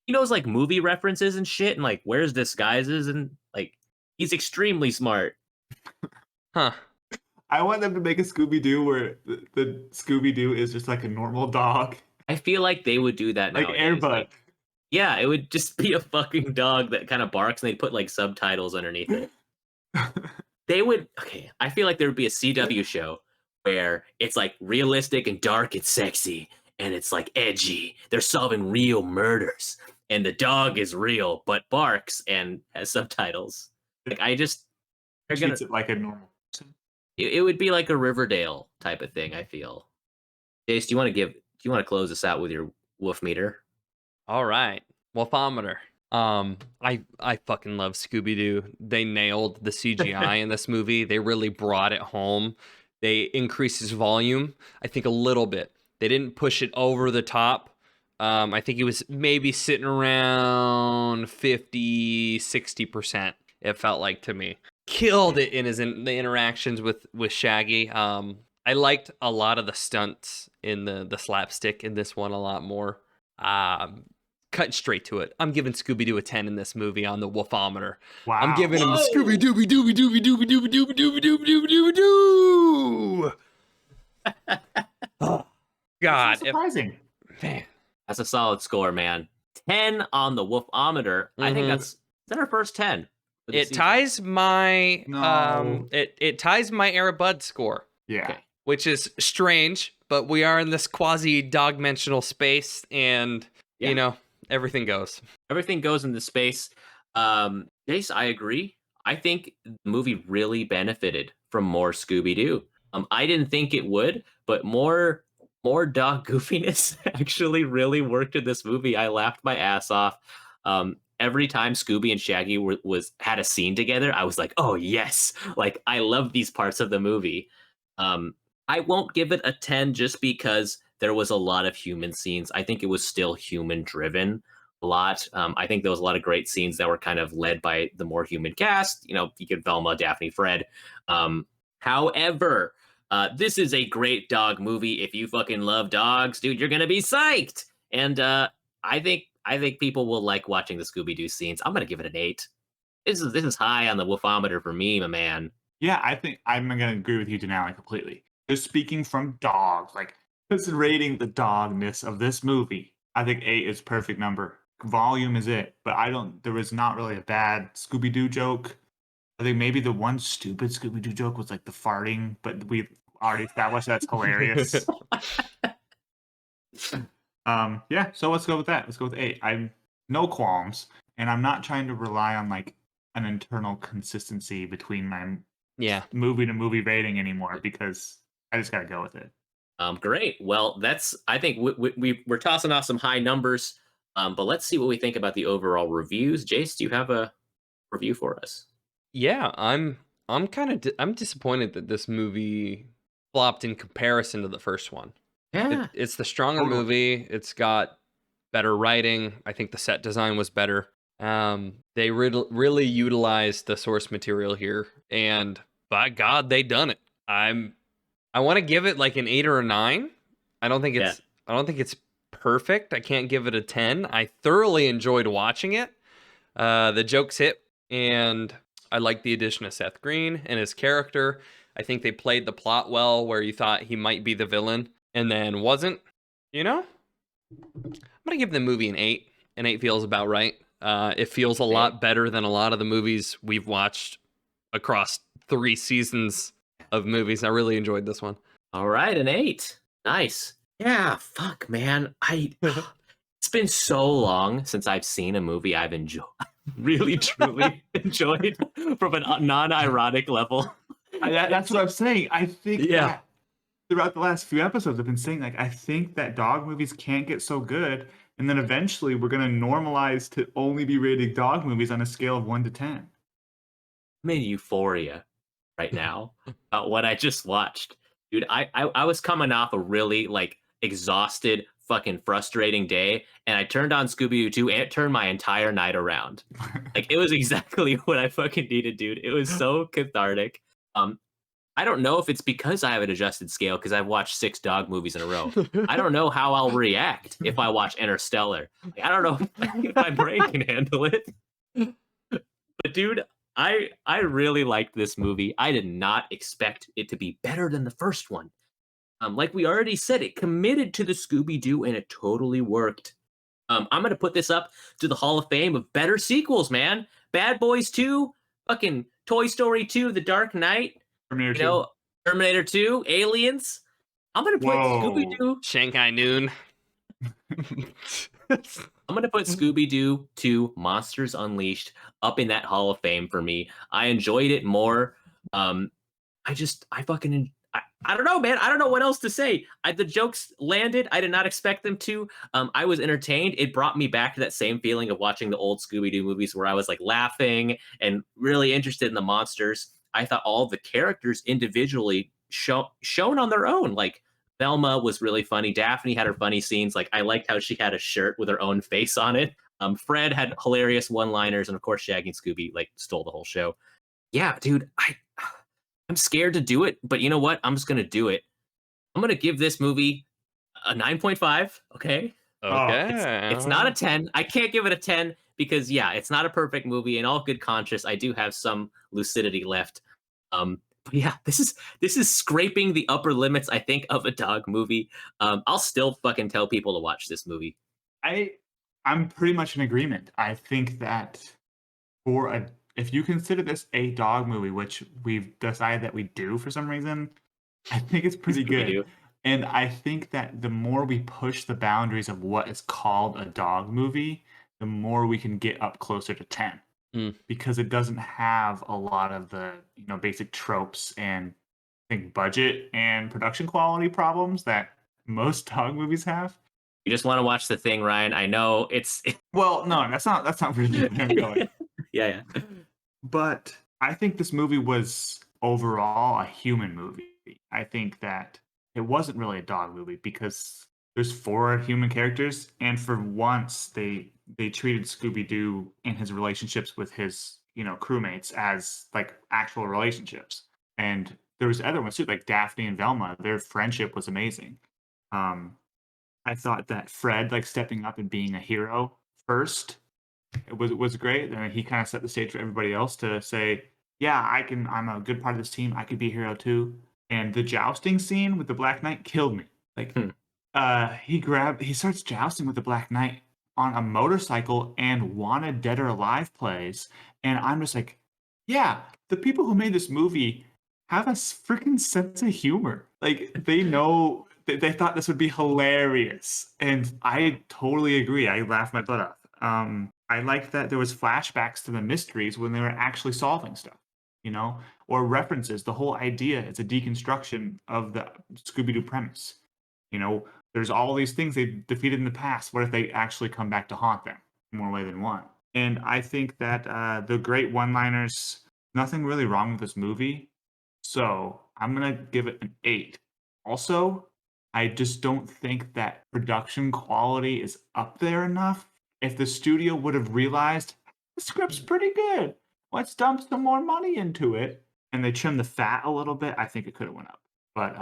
He knows like movie references and shit, and like where's disguises, and like he's extremely smart. Huh. I want them to make a Scooby-Doo where the Scooby-Doo is just like a normal dog. I feel like they would do that Like nowadays. Airbud. Like, yeah, it would just be a fucking dog that kind of barks, and they'd put like subtitles underneath it. They would. Okay, I feel like there would be a CW show where it's like realistic and dark and sexy, and it's like edgy. They're solving real murders, and the dog is real but barks and has subtitles. Like they're gonna. Treats it like a normal person. It would be like a Riverdale type of thing. I feel. Jace, do you want to close this out with your Woof-Meter? All right. Woof-O-Meter. I fucking love Scooby Doo. They nailed the CGI in this movie. They really brought it home. They increased his volume, I think, a little bit. They didn't push it over the top. I think it was maybe sitting around 50, 60%, it felt like to me. Killed it in the interactions with Shaggy. I liked a lot of the stunts in the slapstick in this one a lot more. Cut straight to it. I'm giving Scooby-Doo a 10 in this movie on the Woof-O-Meter. Wow. I'm giving him Whoa. Scooby-Dooby Dooby Dooby Dooby Dooby Dooby Dooby Dooby Dooby Dooby Doo. Oh, God, So surprising. man. That's a solid score, man. 10 on the Woof-O-Meter. I think Mhm. is that our first 10? for the It season? ties my No. it ties my Airbud score, Yeah. Okay. which is strange, but we are in this quasi dog-mentional space, and Yeah. you know everything goes. Everything goes into space. Jace, I agree. I think the movie really benefited from more Scooby-Doo. I didn't think it would, but more more dog goofiness actually really worked in this movie. I laughed my ass off. Every time Scooby and Shaggy had a scene together, I was like, "Oh yes!" Like I love these parts of the movie. I won't give it a 10 just because there was a lot of human scenes. I think it was still human driven a lot. I think there was a lot of great scenes that were kind of led by the more human cast. You know, you get Velma, Daphne, Fred. However, this is a great dog movie. If you fucking love dogs, dude, you're gonna be psyched. And I think people will like watching the Scooby Doo scenes. I'm gonna give it an 8. This is high on the Woof-O-Meter for me, my man. Yeah, I think I'm gonna agree with you, Denali, completely. Just speaking from dogs, like just rating the dogness of this movie, I think 8 is perfect number. Volume is it, but there was not really a bad Scooby Doo joke. I think maybe the one stupid Scooby Doo joke was like the farting, but we already established that's hilarious. Yeah, so let's go with that. Let's go with 8. I'm no qualms, and I'm not trying to rely on like an internal consistency between my movie to movie rating anymore because I just gotta go with it. Great. Well, I think we're tossing off some high numbers, but let's see what we think about the overall reviews. Jace, do you have a review for us? Yeah, I'm I'm disappointed that this movie flopped in comparison to the first one. Yeah. It's the stronger movie. It's got better writing. I think the set design was better. They really utilized the source material here, and by God, they done it. I want to give it like an 8 or a 9. I don't think it's perfect. I can't give it a 10. I thoroughly enjoyed watching it. The jokes hit, and I like the addition of Seth Green and his character. I think they played the plot well, where you thought he might be the villain and then wasn't. You know, I'm gonna give the movie an 8. An 8 feels about right. It feels a lot better than a lot of the movies we've watched across 3 seasons of movies. I really enjoyed this one. All right, an 8. Nice. Yeah, fuck, man. It's been so long since I've seen a movie I've really truly enjoyed from a non-ironic level. That's what I'm saying. I think that throughout the last few episodes, I've been saying like I think that dog movies can't get so good, and then eventually we're gonna normalize to only be rating dog movies on a scale of 1 to 10. I'm in euphoria right now about what I just watched. Dude, I was coming off a really like exhausted, fucking frustrating day, and I turned on Scooby Doo 2 and it turned my entire night around. Like it was exactly what I fucking needed, dude. It was so cathartic. I don't know if it's because I have an adjusted scale because I've watched 6 dog movies in a row. I don't know how I'll react if I watch Interstellar. Like, I don't know if my brain can handle it. But dude, I really liked this movie. I did not expect it to be better than the first one. Like we already said, it committed to the Scooby-Doo and it totally worked. I'm going to put this up to the Hall of Fame of better sequels, man. Bad Boys 2, fucking Toy Story 2, The Dark Knight, Terminator 2, Aliens. I'm going to put Scooby-Doo. Shanghai Noon. I'm going to put Scooby-Doo 2 Monsters Unleashed up in that Hall of Fame for me. I enjoyed it more. I don't know, man. I don't know what else to say. The jokes landed. I did not expect them to. I was entertained. It brought me back to that same feeling of watching the old Scooby-Doo movies where I was like laughing and really interested in the monsters. I thought all the characters individually shown on their own. Like Velma was really funny. Daphne had her funny scenes. Like I liked how she had a shirt with her own face on it. Fred had hilarious one-liners, and of course Shaggy and Scooby like stole the whole show. Yeah, dude, I'm scared to do it, but you know what? I'm just gonna do it. I'm gonna give this movie a 9.5. Okay. It's not a 10. I can't give it a 10 because it's not a perfect movie. In all good conscience, I do have some lucidity left. But yeah, this is scraping the upper limits, I think, of a dog movie. I'll still fucking tell people to watch this movie. I'm pretty much in agreement. I think that if you consider this a dog movie, which we've decided that we do for some reason, I think it's pretty good. And I think that the more we push the boundaries of what is called a dog movie, the more we can get up closer to 10. Because it doesn't have a lot of the basic tropes and I think budget and production quality problems that most dog movies have. You just want to watch The Thing, Ryan. I know it's Well, no, that's not really where I'm going. yeah. But I think this movie was overall a human movie. I think that it wasn't really a dog movie because there's 4 human characters, and for once they treated Scooby Doo and his relationships with his crewmates as like actual relationships. And there was other ones too, like Daphne and Velma. Their friendship was amazing. I thought that Fred like stepping up and being a hero first it was great. And he kind of set the stage for everybody else to say, "Yeah, I'm a good part of this team. I could be a hero too." And the jousting scene with the Black Knight killed me. Like, he starts jousting with the Black Knight on a motorcycle, and Wanted Dead or Alive plays, and I'm just like, yeah, the people who made this movie have a freaking sense of humor. Like, they know they thought this would be hilarious, and I totally agree. I laughed my butt off. I liked that there was flashbacks to the mysteries when they were actually solving stuff, or references. The whole idea is a deconstruction of the Scooby-Doo premise. There's all these things they defeated in the past. What if they actually come back to haunt them in more way than one? And I think that the great one-liners, nothing really wrong with this movie. So I'm going to give it an 8. Also, I just don't think that production quality is up there enough. If the studio would have realized the script's pretty good, let's dump some more money into it, and they trimmed the fat a little bit, I think it could have went up. But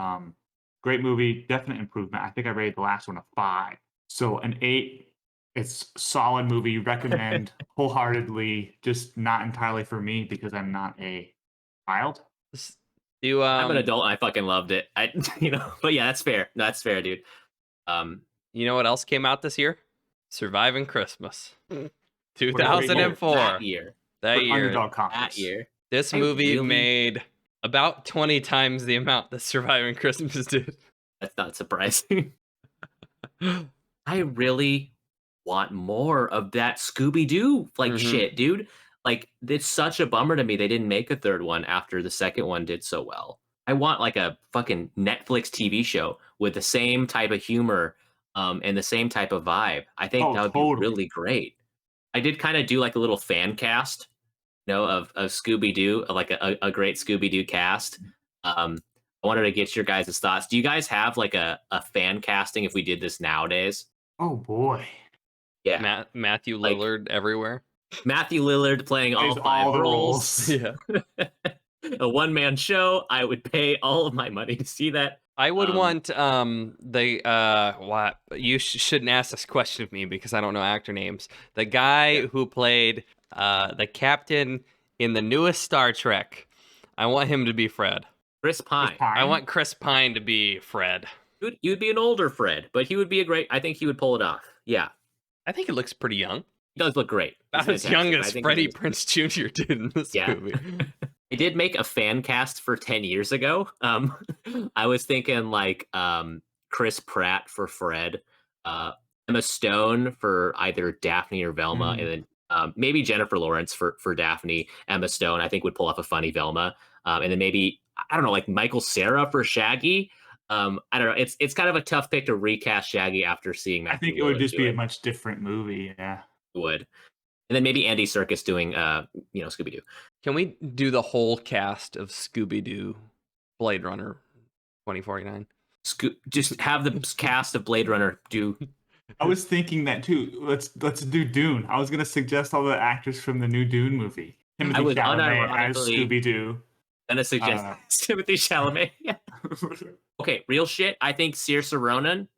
great movie, definite improvement. I think I rated the last one a 5. So an 8, it's solid movie, recommend wholeheartedly, just not entirely for me because I'm not a child. I'm an adult and I fucking loved it. But yeah, that's fair. That's fair, dude. You know what else came out this year? Surviving Christmas. 2004. That year. Underdog Comics. That year. This movie made about 20 times the amount that Surviving Christmas did. That's not surprising. I really want more of that Scooby-Doo shit, dude. Like, it's such a bummer to me they didn't make a third one after the second one did so well. I want like a fucking Netflix TV show with the same type of humor and the same type of vibe. I think that would be really great. I did kind of do like a little fan cast, of Scooby-Doo, like a great Scooby-Doo cast. I wanted to get your guys' thoughts. Do you guys have like a fan casting if we did this nowadays? Oh boy. Yeah. Matthew Lillard everywhere. Matthew Lillard playing all 5 roles. Yeah. A one-man show. I would pay all of my money to see that. I would want what you shouldn't ask this question of me because I don't know actor names. The guy who played the captain in the newest Star Trek. I want him to be Fred. Chris Pine. I want Chris Pine to be Fred. You'd be an older Fred, but he would be I think he would pull it off. Yeah. I think he looks pretty young. He does look great. About as young as Freddie Prinze Jr. did in this movie. I did make a fan cast for 10 years ago. I was thinking like Chris Pratt for Fred, Emma Stone for either Daphne or Velma, and then maybe Jennifer Lawrence for Daphne. Emma Stone, I think, would pull off a funny Velma, and then maybe I don't know, like Michael Cera for Shaggy. I don't know. It's kind of a tough pick to recast Shaggy after seeing that. I think it would just be a much different movie. Yeah, it would. And then maybe Andy Serkis doing, Scooby Doo. Can we do the whole cast of Scooby Doo, Blade Runner, 2049? Just have the cast of Blade Runner do. I was thinking that too. Let's do Dune. I was gonna suggest all the actors from the new Dune movie. I was Chalamet as Scooby Doo. Gonna suggest Timothy Chalamet. Yeah. Okay, real shit. I think Saoirse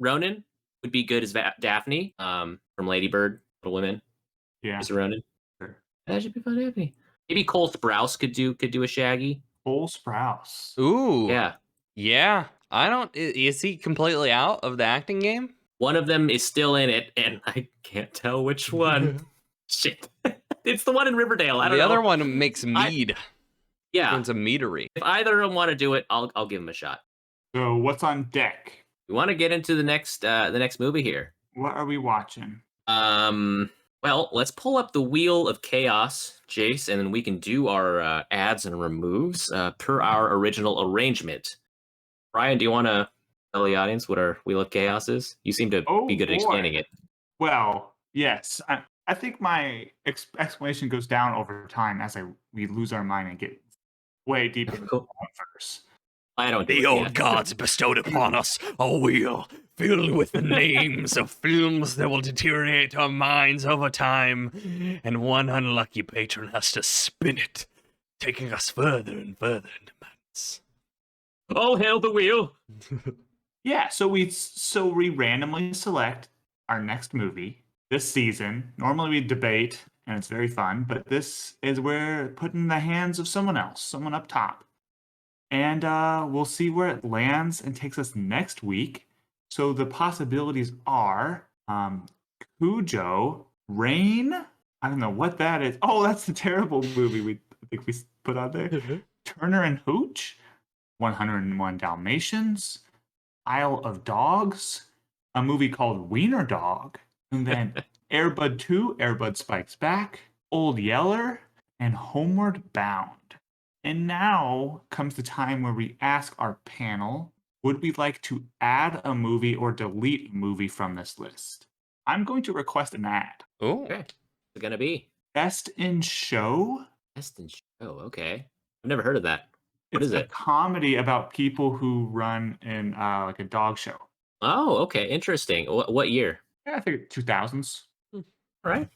Ronan would be good as Daphne from Lady Bird, Little Women. Yeah, Saoirse Ronan. Sure. That should be fun, Daphne. Maybe Cole Sprouse could do a Shaggy. Cole Sprouse. Ooh. Yeah. Is he completely out of the acting game? One of them is still in it, and I can't tell which one. Shit. It's the one in Riverdale. I don't know. The other one makes mead. Yeah. It's a meadery. If either of them want to do it, I'll give them a shot. So what's on deck? We want to get into the next movie here. What are we watching? Well, let's pull up the Wheel of Chaos, Jace, and then we can do our adds and removes per our original arrangement. Brian, do you want to tell the audience what our Wheel of Chaos is? You seem to Oh, be good at boy. explaining it. Well, yes. I think my explanation goes down over time as we lose our mind and get way deep into the Cool. verse. I don't do The it old yet. gods bestowed upon us a wheel filled with the names of films that will deteriorate our minds over time, and one unlucky patron has to spin it, taking us further and further into madness. All hail the wheel! Yeah, so we randomly select our next movie this season. Normally we debate, and it's very fun, but this is where put in the hands of someone else, someone up top. And we'll see where it lands and takes us next week. So the possibilities are Cujo, Rain. I don't know what that is. Oh, that's the terrible movie I think we put on there. Turner and Hooch, 101 Dalmatians, Isle of Dogs, a movie called Wiener Dog, and then Air Bud 2, Air Bud Spikes Back, Old Yeller, and Homeward Bound. And now comes the time where we ask our panel, would we like to add a movie or delete a movie from this list? I'm going to request an ad. Oh, Okay. What's it gonna be? Best in Show. Best in Show. Okay. I've never heard of that. What It's is a it? comedy about people who run in like a dog show. Oh, okay. Interesting. What year? Yeah, I think 2000s. All right.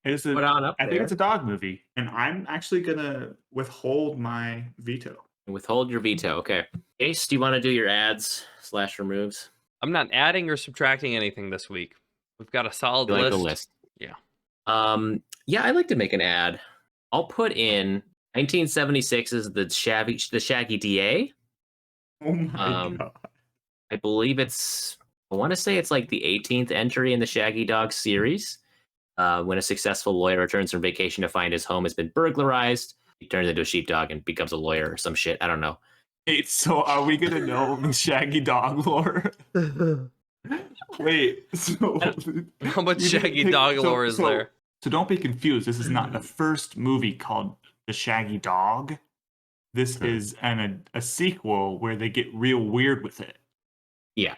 It is Put on up I there. think it's a dog movie, and I'm actually gonna withhold my veto. Withhold your veto. Okay. Ace, do you want to do your ads / removes? I'm not adding or subtracting anything this week. We've got a solid You like list. a list? Yeah. Yeah, I'd like to make an ad. I'll put in 1976's the Shaggy DA. Oh my Um, god! I believe I want to say it's like the 18th entry in the Shaggy Dog series. When a successful lawyer returns from vacation to find his home has been burglarized, he turns into a sheepdog and becomes a lawyer or some shit. I don't know. Wait, so are we gonna know the Shaggy Dog lore? Wait, so How much you didn't Shaggy pick- Dog so- lore is so- there? So don't be confused. This is not the first movie called The Shaggy Dog. This is a sequel where they get real weird with it, Yeah.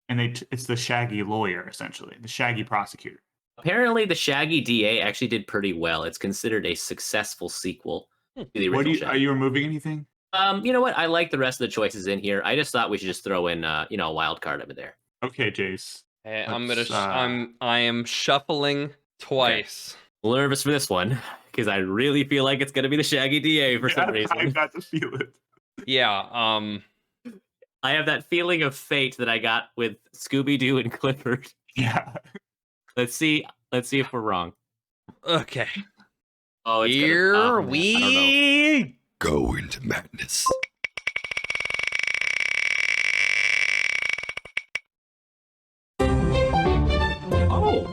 and it's the Shaggy lawyer essentially, the Shaggy prosecutor. Apparently, the Shaggy DA actually did pretty well. It's considered a successful sequel to the What original are Shaggy. you removing anything? You know what? I like the rest of the choices in here. I just thought we should just throw in, a wild card over there. Okay, Jace. Hey, Let's, I am shuffling twice. Nervous for this one because I really feel like it's going to be the Shaggy DA for some I reason. got to feel it. Yeah. I have that feeling of fate that I got with Scooby Doo and Clifford. Yeah. Let's see if we're wrong. Okay. Oh, it's Here man, I don't know. we go into madness. Oh,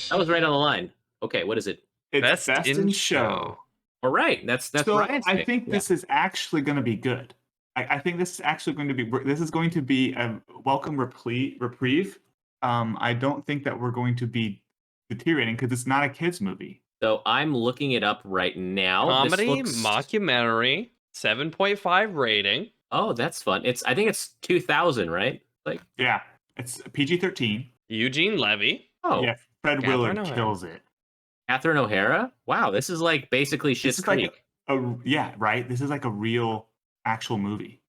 that was right on the line. Okay, what is it? It's Best in Show. All right, that's So Ryan's I pick. think Yeah. this is actually going to be good. I think this is actually going to be a welcome reprieve. I don't think that we're going to be deteriorating because it's not a kids movie. So I'm looking it up right now. This Comedy, looks- mockumentary, 7.5 rating. Oh, that's fun. I think it's 2000, right? Like, Yeah, it's PG-13. Eugene Levy. oh, Yeah, Fred Catherine Willard O'Hara. kills it. Catherine O'Hara. Wow, this is like basically Schitt's is like Creek. Yeah, right. This is like a real, actual movie.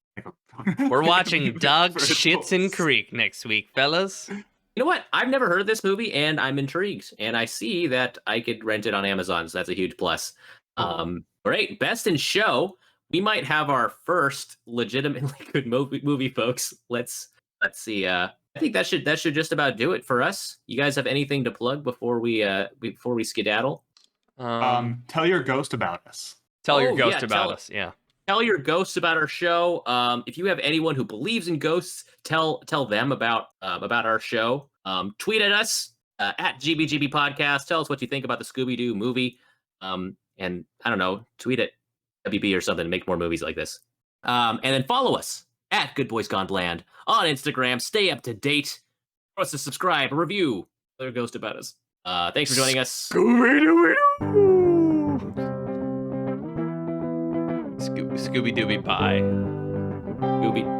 We're watching Dog For Shits in adults. Creek next week, fellas. You know what? I've never heard of this movie, and I'm intrigued. And I see that I could rent it on Amazon, so that's a huge plus. All right, Best in Show. We might have our first legitimately good movie, folks. Let's see. I think that should just about do it for us. You guys have anything to plug before we skedaddle? Tell your ghost about us. Tell your Oh, ghost yeah, about tell- us. Yeah. Tell your ghosts about our show. If you have anyone who believes in ghosts, tell them about our show. Tweet at us at GBGB Podcast. Tell us what you think about the Scooby Doo movie. And I don't know, tweet at WB or something to make more movies like this. And then follow us at Good Boys Gone Bland on Instagram. Stay up to date. For us to subscribe, review. Tell your ghost about us. Thanks for joining us. Scooby Dooby bye. Scooby.